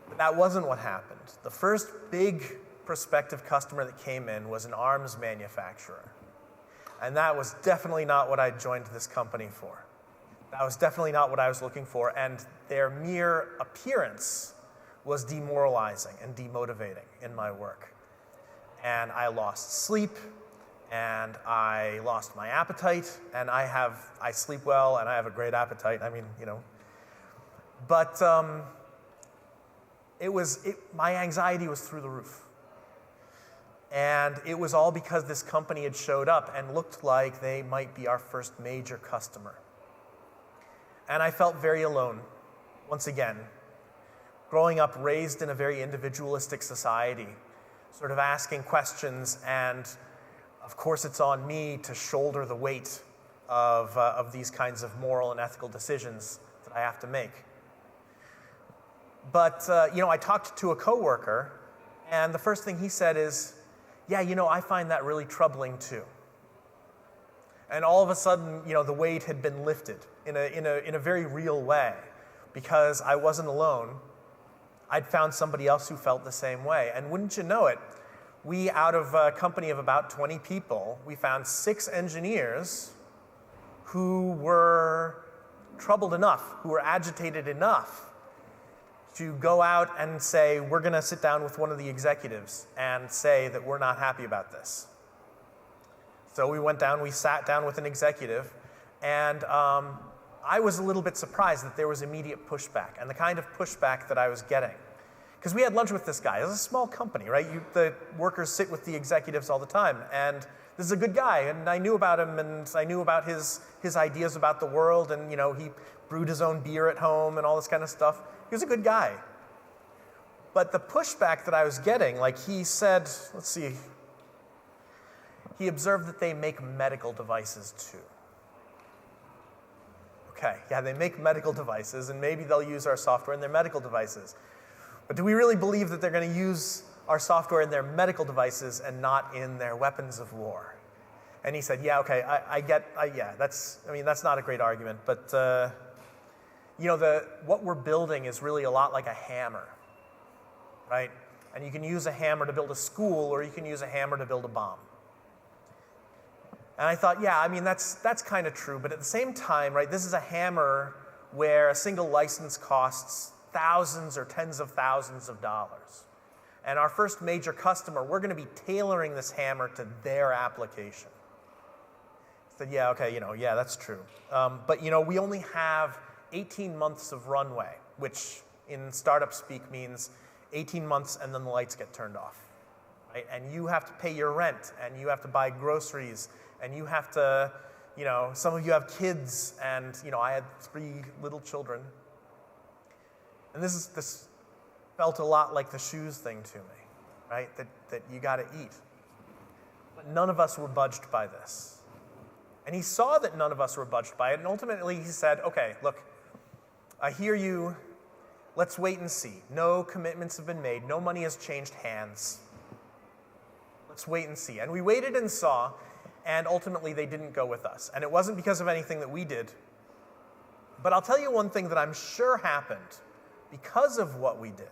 But that wasn't what happened. The first big prospective customer that came in was an arms manufacturer. And that was definitely not what I joined this company for. That was definitely not what I was looking for, and their mere appearance was demoralizing and demotivating in my work. And I lost sleep, and I lost my appetite, and I sleep well, and I have a great appetite. I mean, you know. But my anxiety was through the roof. And it was all because this company had showed up and looked like they might be our first major customer. And I felt very alone, once again. Growing up, raised in a very individualistic society, sort of asking questions, and of course it's on me to shoulder the weight of these kinds of moral and ethical decisions that I have to make. But, you know, I talked to a coworker, and the first thing he said is, yeah, you know, I find that really troubling too. And all of a sudden, you know, the weight had been lifted in a very real way, because I wasn't alone. I'd found somebody else who felt the same way. And wouldn't you know it, we, out of a company of about 20 people, we found 6 engineers who were troubled enough, who were agitated enough to go out and say, we're going to sit down with one of the executives and say that we're not happy about this. So we sat down with an executive, and I was a little bit surprised that there was immediate pushback, and the kind of pushback that I was getting. Because we had lunch with this guy. It's a small company, right? The workers sit with the executives all the time, and this is a good guy, and I knew about him, and I knew about his ideas about the world, and he brewed his own beer at home and all this kind of stuff. He was a good guy. But the pushback that I was getting, like he said, let's see, he observed that they make medical devices too. Okay, yeah, they make medical devices, and maybe they'll use our software in their medical devices. But do we really believe that they're going to use our software in their medical devices and not in their weapons of war? And he said, yeah, okay, that's not a great argument, but what we're building is really a lot like a hammer, right? And you can use a hammer to build a school, or you can use a hammer to build a bomb. And I thought, yeah, that's kind of true, but at the same time, right, this is a hammer where a single license costs thousands or tens of thousands of dollars. And our first major customer, we're going to be tailoring this hammer to their application. I said, yeah, okay, yeah, that's true. But we only have 18 months of runway, which in startup speak means 18 months and then the lights get turned off, right? And you have to pay your rent, and you have to buy groceries, and you have to, some of you have kids, and I had 3 little children. And this felt a lot like the shoes thing to me, right? That you got to eat. But none of us were budged by this. And he saw that none of us were budged by it, and ultimately he said, okay, look, I hear you. Let's wait and see. No commitments have been made. No money has changed hands. Let's wait and see. And we waited and saw, and ultimately they didn't go with us. And it wasn't because of anything that we did. But I'll tell you one thing that I'm sure happened because of what we did,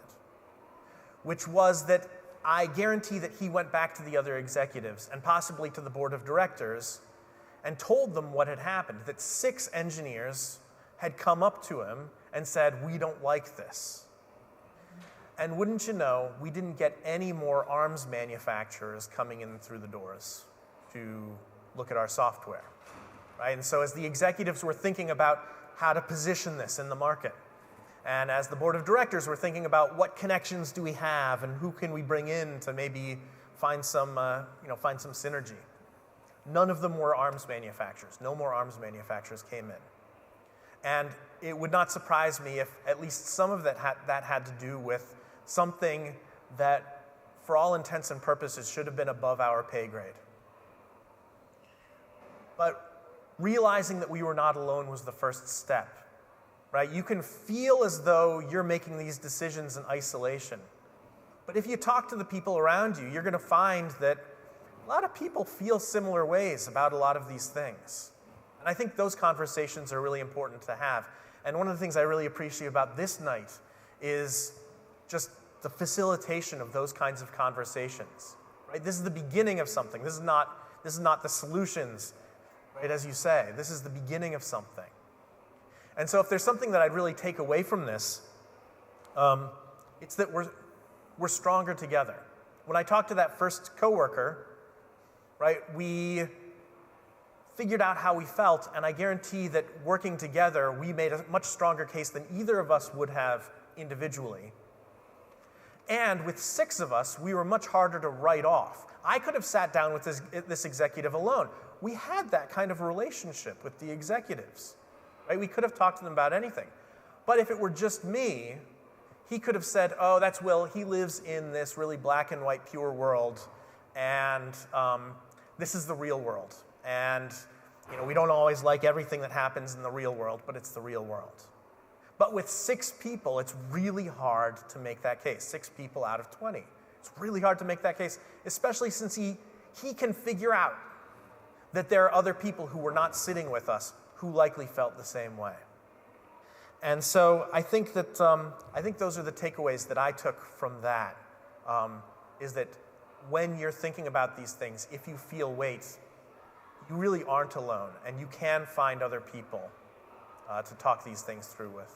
which was that I guarantee that he went back to the other executives and possibly to the board of directors and told them what had happened, that 6 engineers had come up to him and said, we don't like this. And wouldn't you know, we didn't get any more arms manufacturers coming in through the doors to look at our software, right? And so as the executives were thinking about how to position this in the market, and as the board of directors were thinking about what connections do we have and who can we bring in to maybe find some synergy, none of them were arms manufacturers. No more arms manufacturers came in. And it would not surprise me if at least some of that had to do with something that, for all intents and purposes, should have been above our pay grade. But realizing that we were not alone was the first step, right? You can feel as though you're making these decisions in isolation. But if you talk to the people around you, you're going to find that a lot of people feel similar ways about a lot of these things. And I think those conversations are really important to have. And one of the things I really appreciate about this night is just the facilitation of those kinds of conversations, right? This is the beginning of something. This is not the solutions, right, as you say. This is the beginning of something. And so if there's something that I'd really take away from this, it's that we're stronger together. When I talked to that first coworker, right, we figured out how we felt, and I guarantee that working together, we made a much stronger case than either of us would have individually. And with 6 of us, we were much harder to write off. I could have sat down with this executive alone. We had that kind of relationship with the executives, right? We could have talked to them about anything. But if it were just me, he could have said, oh, that's Will. He lives in this really black and white pure world, and this is the real world. And we don't always like everything that happens in the real world, but it's the real world. But with 6 people, it's really hard to make that case. 6 people out of 20. It's really hard to make that case, especially since he can figure out that there are other people who were not sitting with us who likely felt the same way. And so I think that those are the takeaways that I took from that, is that when you're thinking about these things, if you feel weight, you really aren't alone, and you can find other people to talk these things through with.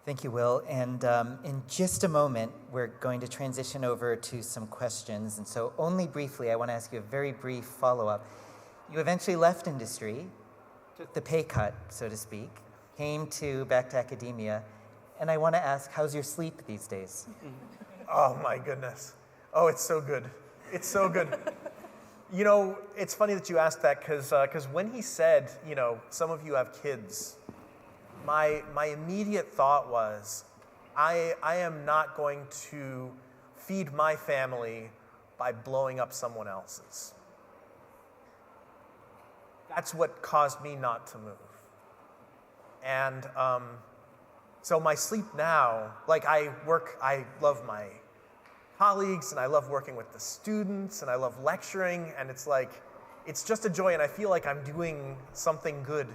Thank you, Will. And in just a moment, we're going to transition over to some questions. And so only briefly, I want to ask you a very brief follow-up. You eventually left industry, took the pay cut, so to speak, came back to academia, and I want to ask, how's your sleep these days? Oh my goodness. Oh, it's so good. It's so good. You know, it's funny that you asked that because when he said, you know, some of you have kids, my immediate thought was, I am not going to feed my family by blowing up someone else's. That's what caused me not to move. And so my sleep now, like I love my colleagues and I love working with the students and I love lecturing, and it's like, it's just a joy and I feel like I'm doing something good.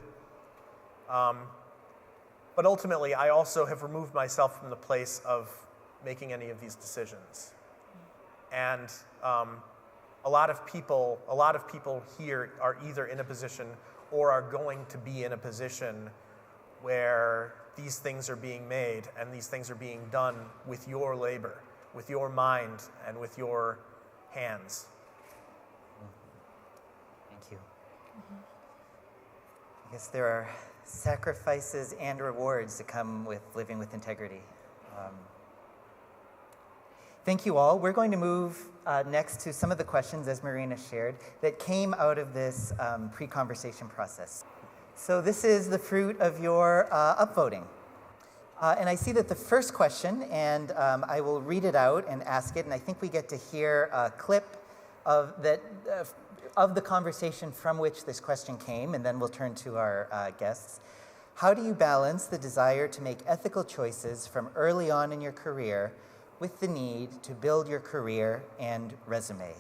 But ultimately, I also have removed myself from the place of making any of these decisions. And a lot of people here are either in a position or are going to be in a position where these things are being made and these things are being done with your labor, with your mind, and with your hands. Thank you. I guess there are sacrifices and rewards that come with living with integrity. Thank you all. We're going to move next to some of the questions, as Marina shared, that came out of this pre-conversation process. So this is the fruit of your upvoting. And I see that the first question, and I will read it out and ask it, and I think we get to hear a clip of the conversation from which this question came, and then we'll turn to our guests. How do you balance the desire to make ethical choices from early on in your career with the need to build your career and resume?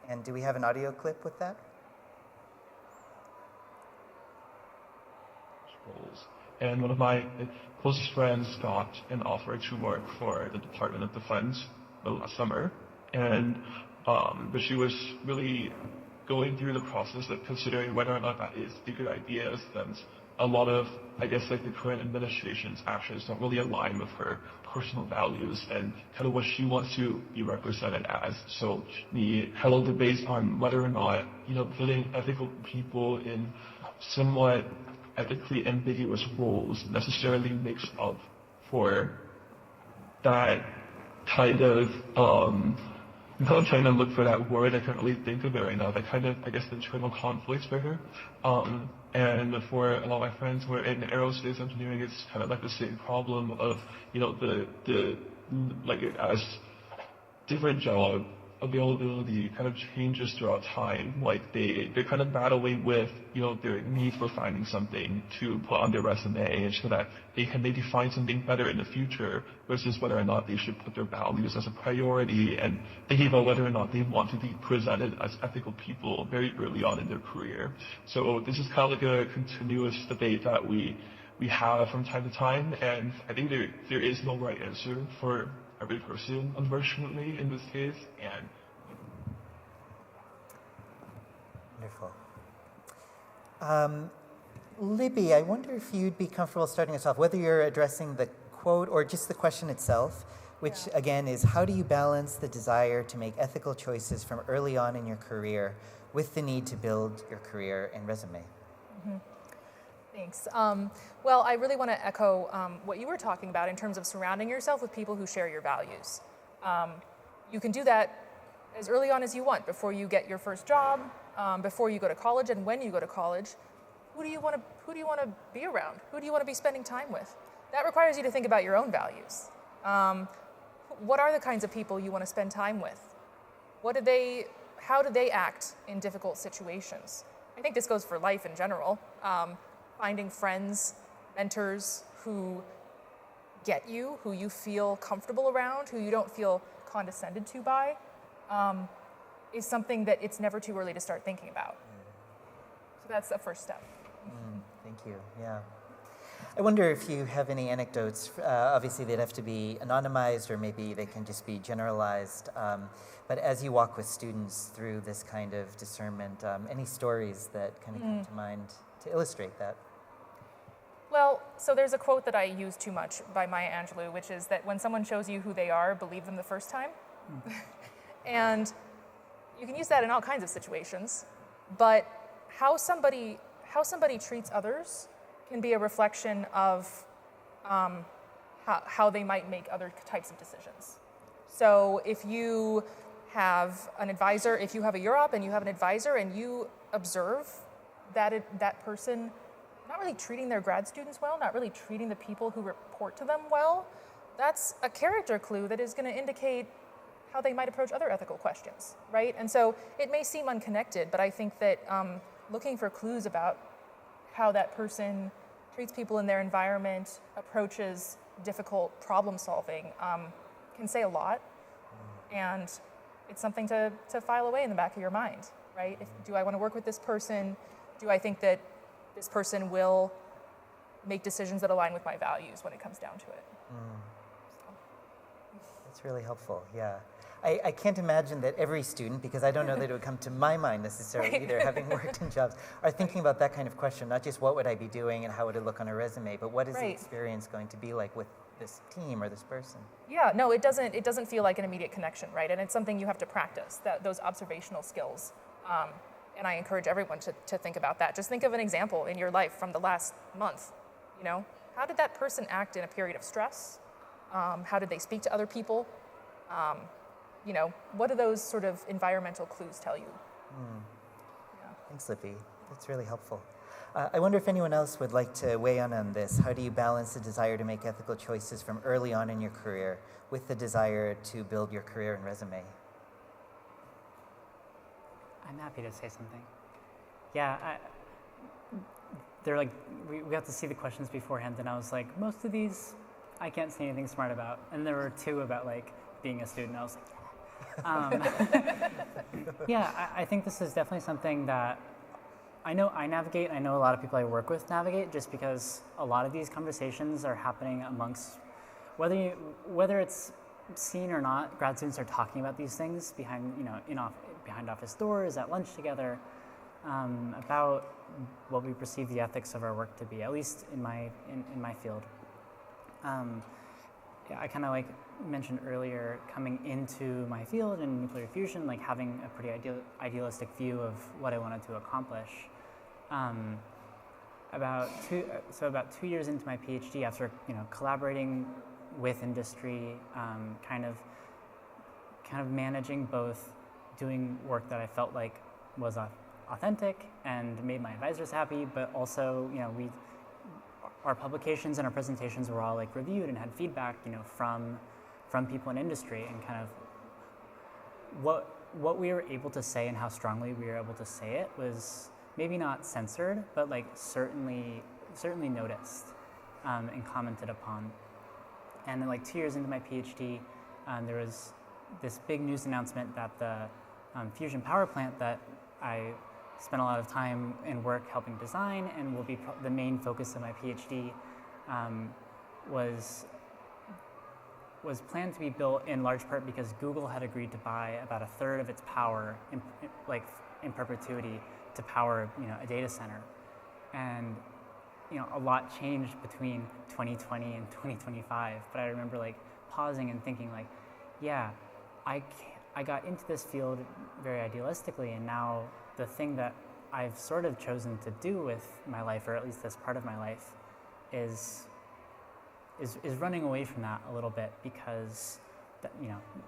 And do we have an audio clip with that? And one of my closest friends got an offer to work for the Department of Defense last summer, and but she was really going through the process of considering whether or not that is a good idea, since a lot of, I guess, like the current administration's actions don't really align with her personal values and kind of what she wants to be represented as. So the hello debate on whether or not, you know, putting ethical people in somewhat ethically ambiguous roles necessarily makes up for that kind of, now I'm trying to look for that word, I can't really think of it right now, that kind of, I guess, internal conflicts for her. And for a lot of my friends who are in aerospace engineering, it's kind of like the same problem of, you know, the like as different job availability kind of changes throughout time. Like they're kind of battling with, you know, their need for finding something to put on their resume so that they can maybe find something better in the future, versus whether or not they should put their values as a priority and thinking about whether or not they want to be presented as ethical people very early on in their career. So this is kind of like a continuous debate that we have from time to time, and I think there is no right answer for every person, unfortunately, in this case. And wonderful. Libby, I wonder if you'd be comfortable starting us off, whether you're addressing the quote or just the question itself, which again is, how do you balance the desire to make ethical choices from early on in your career with the need to build your career and resume? Mm-hmm. Thanks. Well, I really want to echo what you were talking about in terms of surrounding yourself with people who share your values. You can do that as early on as you want, before you get your first job, before you go to college, and when you go to college. Who do you want to be around? Who do you want to be spending time with? That requires you to think about your own values. What are the kinds of people you want to spend time with? How do they act in difficult situations? I think this goes for life in general. Finding friends, mentors who get you, who you feel comfortable around, who you don't feel condescended to by, is something that it's never too early to start thinking about. So that's the first step. Thank you. Yeah. I wonder if you have any anecdotes. Obviously, they'd have to be anonymized, or maybe they can just be generalized. But as you walk with students through this kind of discernment, any stories that kind of come to mind to illustrate that? Well, so there's a quote that I use too much by Maya Angelou, which is that when someone shows you who they are, believe them the first time. And you can use that in all kinds of situations, but how somebody treats others can be a reflection of how they might make other types of decisions. So if you have an advisor, if you have a UROP and you have an advisor and you observe that person not really treating their grad students well, not really treating the people who report to them well, that's a character clue that is going to indicate how they might approach other ethical questions, right? And so it may seem unconnected, but I think that looking for clues about how that person treats people in their environment, approaches difficult problem solving, can say a lot. And it's something to file away in the back of your mind, right? Do I want to work with this person? Do I think that this person will make decisions that align with my values when it comes down to it? So. That's really helpful, yeah. I can't imagine that every student, because I don't know that it would come to my mind necessarily either, having worked in jobs, are thinking about that kind of question, not just what would I be doing and how would it look on a resume, but what is the experience going to be like with this team or this person? Yeah, no, it doesn't feel like an immediate connection, right? And it's something you have to practice, those observational skills. And I encourage everyone to think about that. Just think of an example in your life from the last month. You know, how did that person act in a period of stress? How did they speak to other people? You know, what do those sort of environmental clues tell you? Yeah. Thanks, Lippy. That's really helpful. I wonder if anyone else would like to weigh in on this. How do you balance the desire to make ethical choices from early on in your career with the desire to build your career and resume? I'm happy to say something. Yeah, they're like, we got to see the questions beforehand, and I was like, most of these I can't say anything smart about. And there were two about like being a student. I was like, yeah, I think this is definitely something that I know I navigate. I know a lot of people I work with navigate, just because a lot of these conversations are happening amongst, whether it's seen or not, grad students are talking about these things behind, behind office doors, at lunch together, about what we perceive the ethics of our work to be, at least in my field. I kind of like mentioned earlier, coming into my field in nuclear fusion, like having a pretty idealistic view of what I wanted to accomplish. About 2 years into my PhD, after collaborating with industry, kind of managing both doing work that I felt like was authentic and made my advisors happy, but also our publications and our presentations were all like reviewed and had feedback from people in industry, and kind of what we were able to say and how strongly we were able to say it was maybe not censored, but like certainly noticed and commented upon. And then like 2 years into my PhD, there was this big news announcement that the fusion power plant that I spent a lot of time and work helping design and will be the main focus of my PhD, was planned to be built in large part because Google had agreed to buy about a third of its power in perpetuity to power a data center. And a lot changed between 2020 and 2025, but I remember like pausing and thinking like, yeah, I got into this field very idealistically, and now the thing that I've sort of chosen to do with my life, or at least this part of my life, is running away from that a little bit, because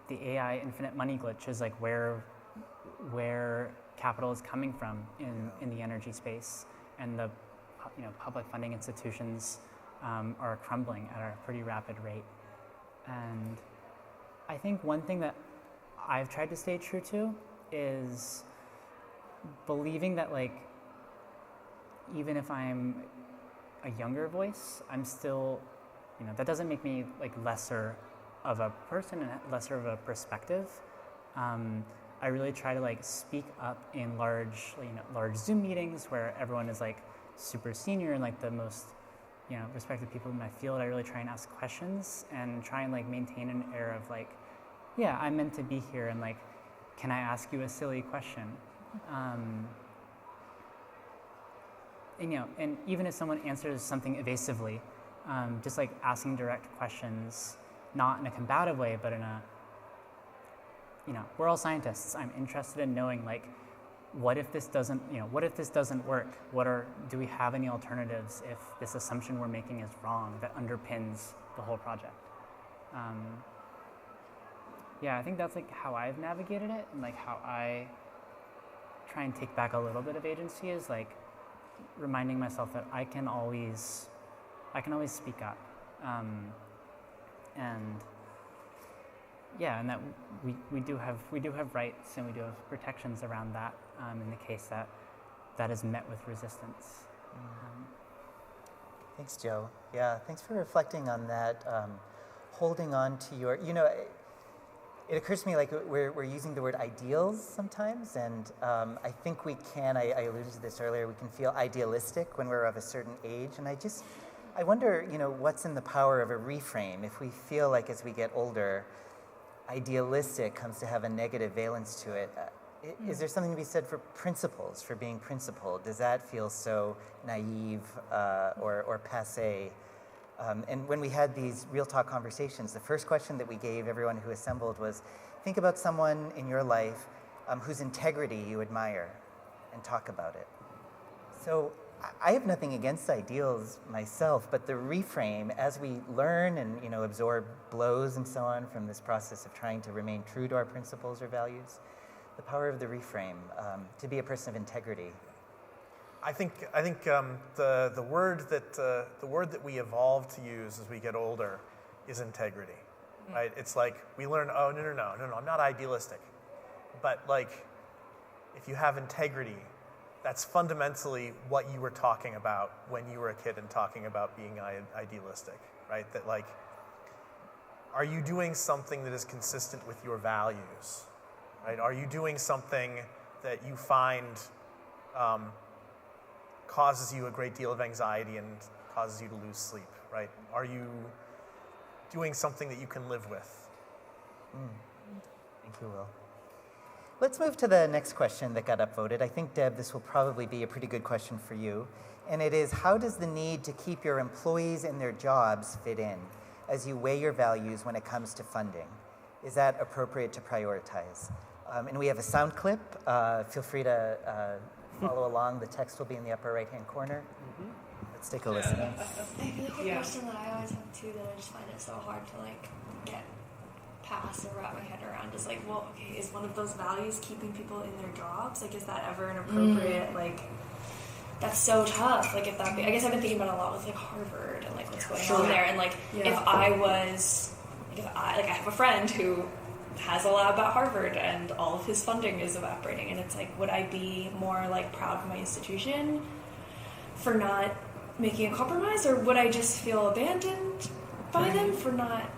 the AI infinite money glitch is like where capital is coming from in the energy space, and the public funding institutions are crumbling at a pretty rapid rate. And I think one thing that I've tried to stay true to is believing that, like, even if I'm a younger voice, I'm still, that doesn't make me like lesser of a person and lesser of a perspective. I really try to like speak up in large Zoom meetings where everyone is like super senior and like the most respected people in my field, I really try and ask questions and try and like maintain an air of like, yeah, I'm meant to be here, and like, can I ask you a silly question? And even if someone answers something evasively, just like asking direct questions, not in a combative way, but in a, we're all scientists. I'm interested in knowing like, what if this doesn't work? Do we have any alternatives if this assumption we're making is wrong that underpins the whole project? I think that's like how I've navigated it, and like how I try and take back a little bit of agency is like reminding myself that I can always speak up, and that we do have rights and we do have protections around that in the case that is met with resistance. Thanks, Joe. Yeah, thanks for reflecting on that. Holding on to your, it occurs to me like we're using the word ideals sometimes, and I think we can, I alluded to this earlier, we can feel idealistic when we're of a certain age, and I wonder, what's in the power of a reframe if we feel like as we get older, idealistic comes to have a negative valence to it. Is there something to be said for principles, for being principled? Does that feel so naive or passé? And when we had these real talk conversations, the first question that we gave everyone who assembled was, think about someone in your life whose integrity you admire and talk about it. So I have nothing against ideals myself, but the reframe, as we learn and absorb blows and so on from this process of trying to remain true to our principles or values, the power of the reframe, to be a person of integrity. I think the word that we evolve to use as we get older is integrity, right? It's like we learn, oh no, I'm not idealistic, but like if you have integrity, that's fundamentally what you were talking about when you were a kid and talking about being idealistic, right? That like, are you doing something that is consistent with your values, right? Are you doing something that you find causes you a great deal of anxiety and causes you to lose sleep, right? Are you doing something that you can live with? Thank you, Will. Let's move to the next question that got upvoted. I think, Deb, this will probably be a pretty good question for you. And it is, how does the need to keep your employees in their jobs fit in as you weigh your values when it comes to funding? Is that appropriate to prioritize? And we have a sound clip. Feel free to follow along. The text will be in the upper right-hand corner. Let's take a listen. I feel like a question that I always have too, that I just find it so hard to like get past or wrap my head around is like, well, okay, is one of those values keeping people in their jobs? Like, is that ever an appropriate, like, that's so tough. Like, if that be, I guess I've been thinking about it a lot with like Harvard and like what's going on there. And like, if I have a friend who has a lab at Harvard and all of his funding is evaporating, and it's like, would I be more like proud of my institution for not making a compromise, or would I just feel abandoned by them for not?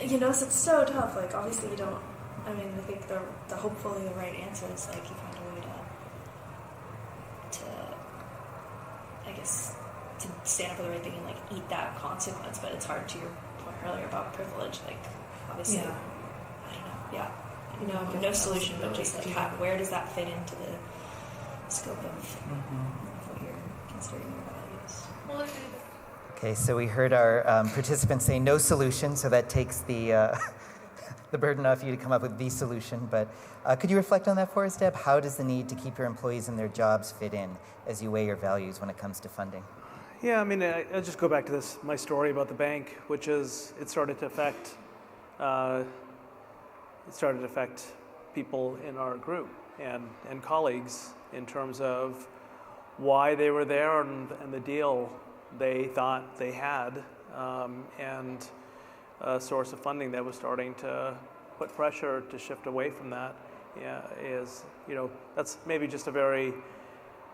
So it's so tough. Like, obviously you don't, I think the hopefully the right answer is like you find a way to I guess, to stand up for the right thing and like eat that consequence. But it's hard, to your point earlier about privilege, like obviously, I don't know, no solution, but just like where does that fit into the scope of what you're considering your values? Okay, so we heard our participants say no solution, so that takes the the burden off you to come up with the solution. But could you reflect on that for us, Deb? How does the need to keep your employees in their jobs fit in as you weigh your values when it comes to funding? Yeah, I'll just go back to my story about the bank, which is it started to affect people in our group and colleagues in terms of why they were there and the deal they thought they had, and a source of funding that was starting to put pressure to shift away from that. That's maybe just a very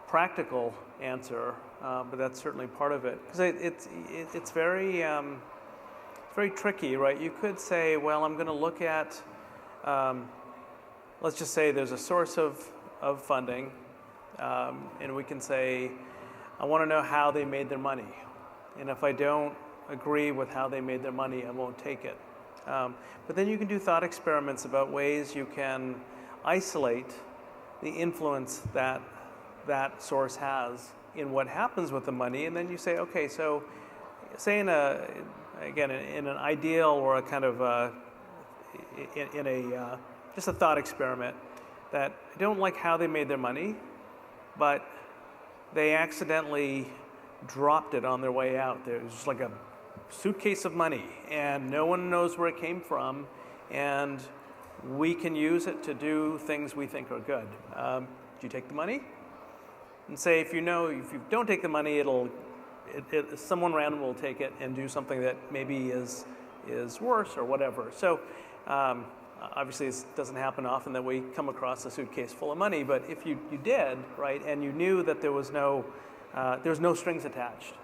practical answer, but that's certainly part of it. Because it's very tricky, right? You could say, well, I'm going to look at, let's just say there's a source of funding, and we can say, I want to know how they made their money. And if I don't agree with how they made their money, I won't take it. But then you can do thought experiments about ways you can isolate the influence that that source has in what happens with the money, and then you say, okay, so say in an ideal or a kind of just a thought experiment, that I don't like how they made their money, but they accidentally dropped it on their way out. There's just like a suitcase of money, and no one knows where it came from, and we can use it to do things we think are good. Do you take the money? And say if you don't take the money, someone random will take it and do something that maybe is worse or whatever. So obviously this doesn't happen often that we come across a suitcase full of money, but if you did, right, and you knew that there was no strings attached,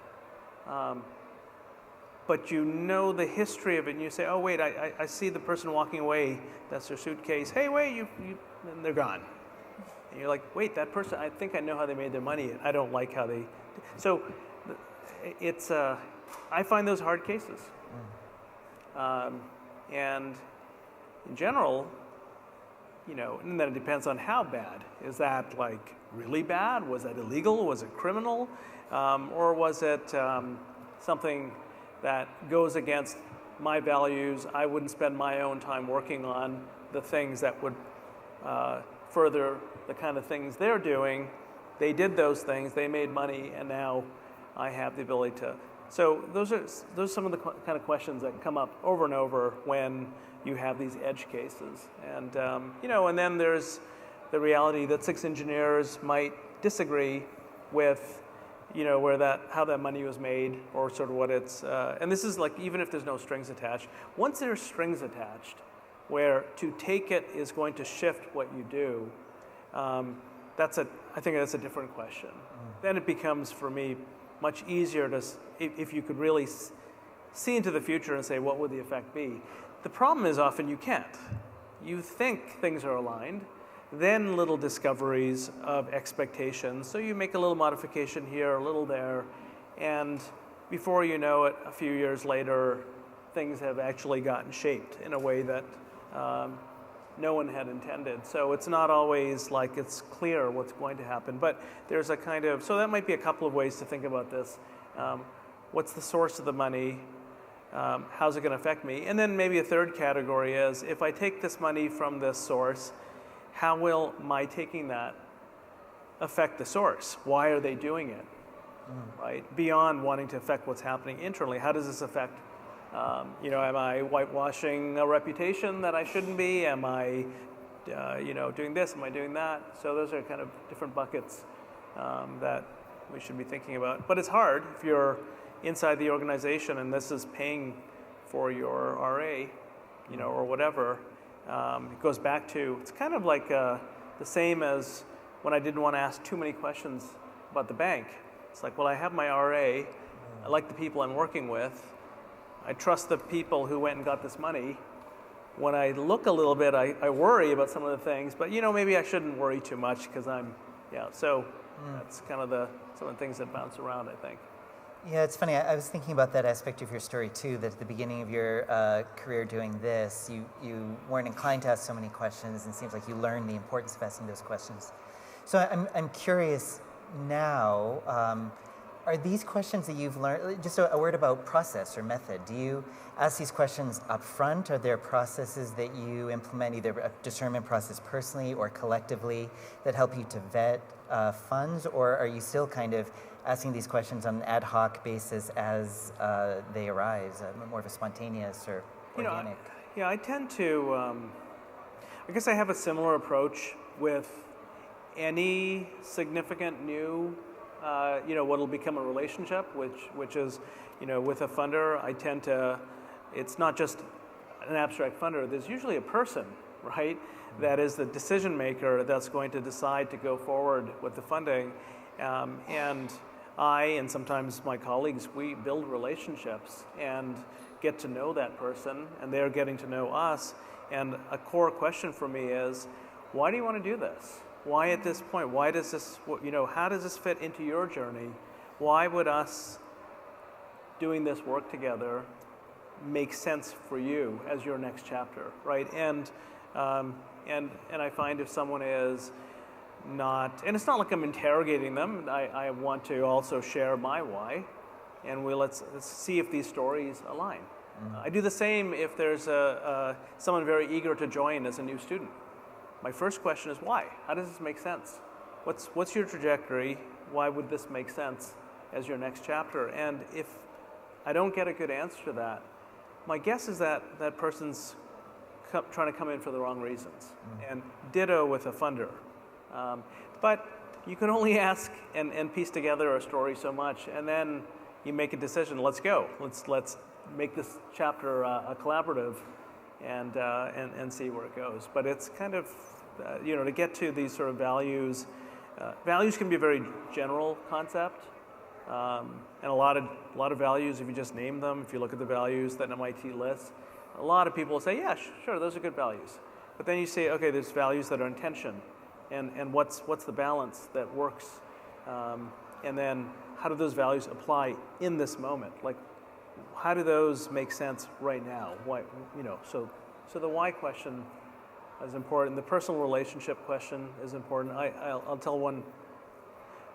but you know the history of it, and you say, oh wait, I see the person walking away, that's their suitcase, hey wait, and they're gone. And you're like, wait, that person, I think I know how they made their money, I don't like how they, so it's, I find those hard cases. And in general, and then it depends on how bad. Is that like really bad? Was that illegal? Was it criminal? Or was it something that goes against my values? I wouldn't spend my own time working on the things that would further the kind of things they're doing. They did those things, they made money, and now I have the ability to. So those are some of the kind of questions that come up over and over when you have these edge cases. And and then there's the reality that 6 engineers might disagree with, how that money was made, or sort of what it's, and this is like, even if there's no strings attached, once there's strings attached, where to take it is going to shift what you do, I think that's a different question. Then it becomes, for me, much easier to, if you could really see into the future and say, what would the effect be? The problem is often you can't. You think things are aligned, then little discoveries of expectations. So you make a little modification here, a little there, and before you know it, a few years later, things have actually gotten shaped in a way that no one had intended. So it's not always like it's clear what's going to happen, but there's a kind of, so that might be a couple of ways to think about this. What's the source of the money? How's it going to affect me? And then maybe a third category is, if I take this money from this source, how will my taking that affect the source? Why are they doing it? Right? Beyond wanting to affect what's happening internally, how does this affect, am I whitewashing a reputation that I shouldn't be? Am I, doing this? Am I doing that? So those are kind of different buckets that we should be thinking about. But it's hard if you're inside the organization and this is paying for your RA, or whatever. It goes back to, it's kind of like the same as when I didn't want to ask too many questions about the bank. It's like, well, I have my RA, I like the people I'm working with, I trust the people who went and got this money. When I look a little bit, I worry about some of the things, but maybe I shouldn't worry too much because so that's kind of some of the things that bounce around, I think. Yeah, it's funny. I was thinking about that aspect of your story too, that at the beginning of your career doing this, you weren't inclined to ask so many questions, and it seems like you learned the importance of asking those questions. So I'm curious now, are these questions that you've learned, just a word about process or method, do you ask these questions up front? Are there processes that you implement, either a discernment process personally or collectively, that help you to vet funds, or are you still kind of asking these questions on an ad hoc basis as they arise, more of a spontaneous or organic? I tend to, I guess I have a similar approach with any significant new, what'll become a relationship, which is, with a funder, I tend to, it's not just an abstract funder, there's usually a person, right, that is the decision maker that's going to decide to go forward with the funding. And I, and sometimes my colleagues, we build relationships and get to know that person, and they're getting to know us. And a core question for me is, why do you want to do this? Why at this point? Why does this, how does this fit into your journey? Why would us doing this work together makes sense for you as your next chapter, right? And I find if someone is not, and it's not like I'm interrogating them. I want to also share my why, and let's see if these stories align. I do the same if there's someone very eager to join as a new student. My first question is why? How does this make sense? What's your trajectory? Why would this make sense as your next chapter? And if I don't get a good answer to that, my guess is that that person's trying to come in for the wrong reasons. And ditto with a funder. But you can only ask and piece together a story so much, and then you make a decision. Let's go. Let's make this chapter a collaborative, and see where it goes. But it's kind of to get to these sort of values. Values can be a very general concept, and a lot of values. If you just name them, if you look at the values that MIT lists, a lot of people will say, yeah, sure, those are good values. But then you say, okay, there's values that are in tension. And what's the balance that works? And then how do those values apply in this moment? Like, how do those make sense right now? Why, so the why question is important. The personal relationship question is important. I'll tell one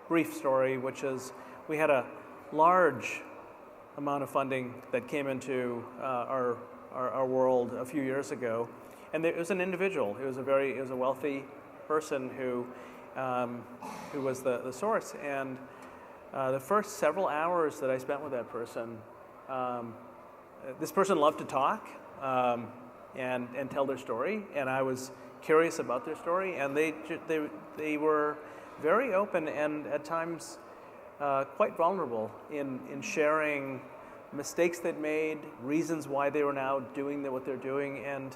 brief story, which is we had a large amount of funding that came into our world a few years ago, and it was an individual. It was a wealthy person who was the source. And the first several hours that I spent with that person, this person loved to talk and tell their story, and I was curious about their story, and they were very open and at times quite vulnerable in sharing mistakes they'd made, reasons why they were now doing what they're doing, and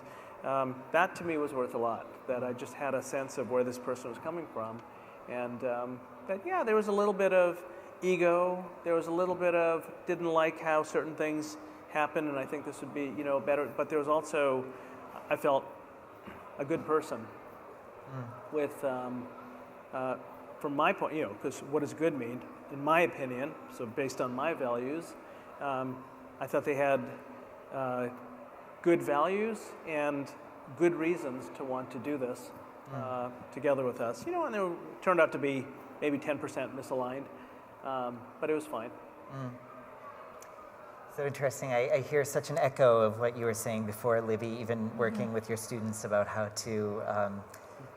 that to me was worth a lot, that I just had a sense of where this person was coming from. And there was a little bit of ego, there was a little bit of didn't like how certain things happened, and I think this would be better, but there was also, I felt, a good person with, from my point, because what does good mean? In my opinion, so based on my values, I thought they had good values and good reasons to want to do this together with us. And they turned out to be maybe 10% misaligned, but it was fine. So interesting. I hear such an echo of what you were saying before, Libby, even working with your students about how to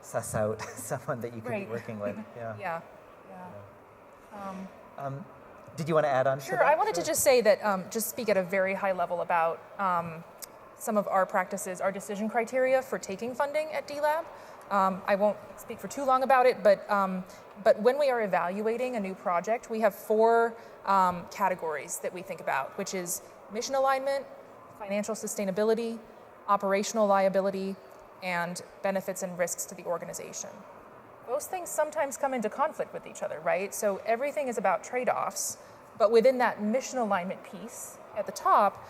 suss out someone that you could be working with. Yeah. Did you want to add on to that? Sure. I wanted to just say that, just speak at a very high level about some of our practices, our decision criteria for taking funding at D-Lab. I won't speak for too long about it, but when we are evaluating a new project, we have 4 categories that we think about, which is mission alignment, financial sustainability, operational liability, and benefits and risks to the organization. Those things sometimes come into conflict with each other, right? So everything is about trade-offs, but within that mission alignment piece at the top,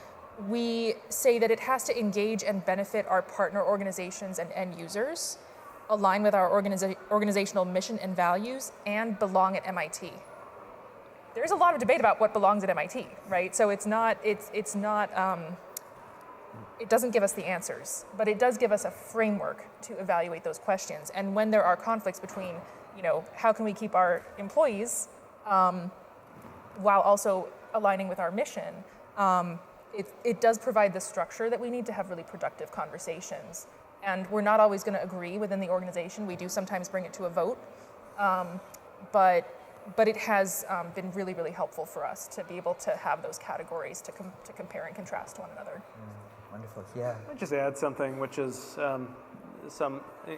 we say that it has to engage and benefit our partner organizations and end users, align with our organizational mission and values, and belong at MIT. There's a lot of debate about what belongs at MIT, right? So it doesn't give us the answers, but it does give us a framework to evaluate those questions. And when there are conflicts between, how can we keep our employees while also aligning with our mission, it does provide the structure that we need to have really productive conversations. And we're not always going to agree within the organization. We do sometimes bring it to a vote, but it has been really, really helpful for us to be able to have those categories to compare and contrast to one another. Wonderful. Yeah. I'll just add something, which is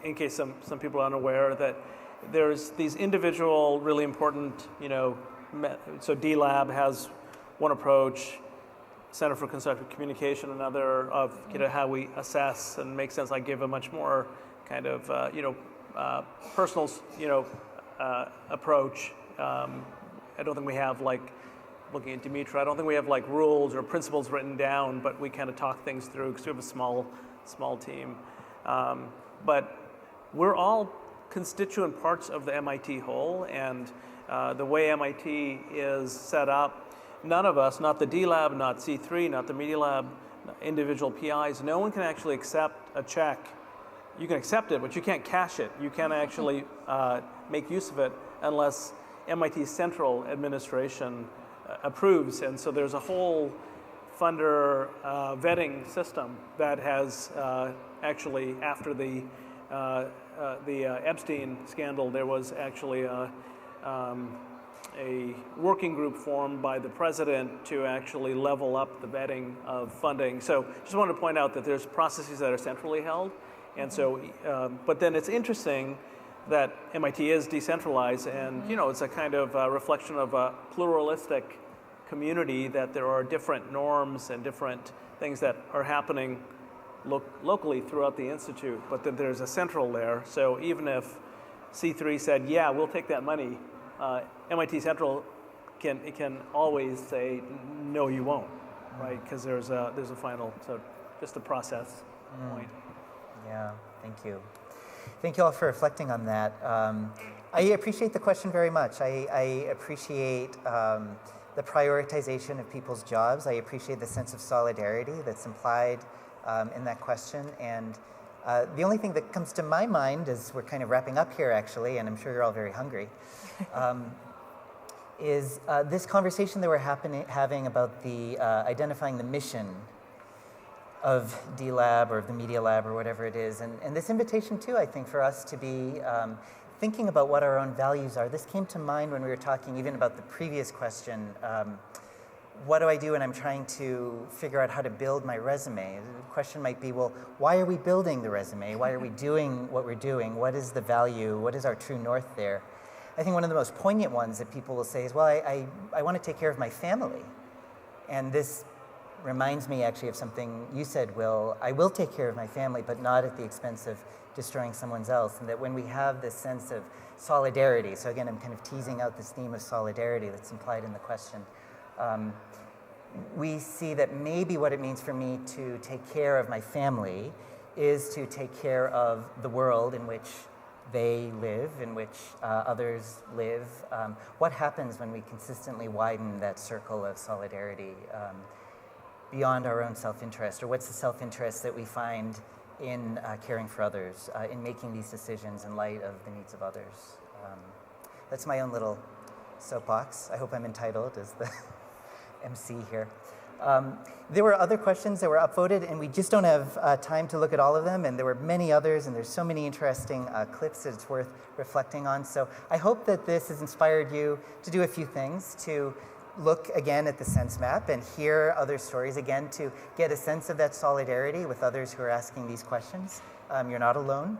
in case some people are unaware, that there's these individual, really important, so D-Lab has one approach, Center for Constructive Communication another, of how we assess and make sense. I give a much more kind of personal approach. I don't think we have looking at Dimitra, I don't think we have rules or principles written down, but we kind of talk things through because we have a small team. But we're all constituent parts of the MIT whole, and the way MIT is set up, none of us, not the D Lab, not C3, not the Media Lab, individual PIs, no one can actually accept a check. You can accept it, but you can't cash it. You can't actually make use of it unless MIT Central Administration approves. And so there's a whole funder vetting system that has actually, after the Epstein scandal, there was actually a working group formed by the president to actually level up the vetting of funding. So just wanted to point out that there's processes that are centrally held. And so, but then it's interesting that MIT is decentralized, and it's a kind of reflection of a pluralistic community, that there are different norms and different things that are happening locally throughout the institute, but then there's a central there. So even if C3 said, yeah, we'll take that money, MIT Central can always say, no, you won't, right? Because there's a final, so just a process point. Yeah, thank you. Thank you all for reflecting on that. I appreciate the question very much. I appreciate the prioritization of people's jobs. I appreciate the sense of solidarity that's implied in that question. And the only thing that comes to my mind as we're kind of wrapping up here, actually, and I'm sure you're all very hungry, is this conversation that we're having about the identifying the mission of D Lab or of the Media Lab or whatever it is. And this invitation too, I think, for us to be thinking about what our own values are. This came to mind when we were talking even about the previous question, what do I do when I'm trying to figure out how to build my resume? The question might be, well, why are we building the resume? Why are we doing what we're doing? What is the value? What is our true north there? I think one of the most poignant ones that people will say is, well, I want to take care of my family. And this reminds me actually of something you said, Will. I will take care of my family, but not at the expense of destroying someone else. And that when we have this sense of solidarity, so again, I'm kind of teasing out this theme of solidarity that's implied in the question, we see that maybe what it means for me to take care of my family is to take care of the world in which they live, in which others live. What happens when we consistently widen that circle of solidarity beyond our own self-interest? Or what's the self-interest that we find in caring for others, in making these decisions in light of the needs of others? That's my own little soapbox. I hope I'm entitled as the MC here. There were other questions that were upvoted, and we just don't have time to look at all of them, and there were many others, and there's so many interesting clips that it's worth reflecting on. So I hope that this has inspired you to do a few things, to look again at the SenseMap and hear other stories again, to get a sense of that solidarity with others who are asking these questions. You're not alone.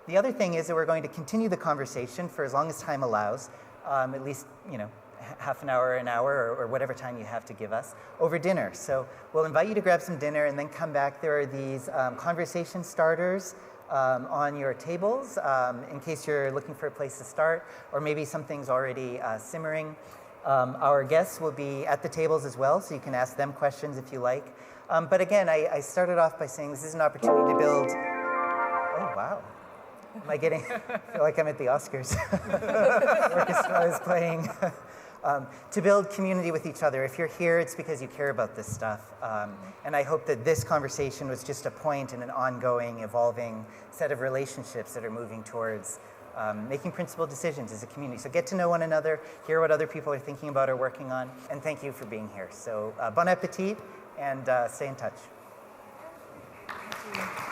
The other thing is that we're going to continue the conversation for as long as time allows, at least, half an hour, or whatever time you have to give us, over dinner. So we'll invite you to grab some dinner and then come back. There are these conversation starters on your tables in case you're looking for a place to start, or maybe something's already simmering. Our guests will be at the tables as well, so you can ask them questions if you like. But again, I started off by saying this is an opportunity to build... Oh, wow. I feel like I'm at the Oscars. Orchestra is playing. To build community with each other. If you're here, it's because you care about this stuff. And I hope that this conversation was just a point in an ongoing, evolving set of relationships that are moving towards making principled decisions as a community. So get to know one another, hear what other people are thinking about or working on, and thank you for being here. So bon appetit, and stay in touch. Thank you.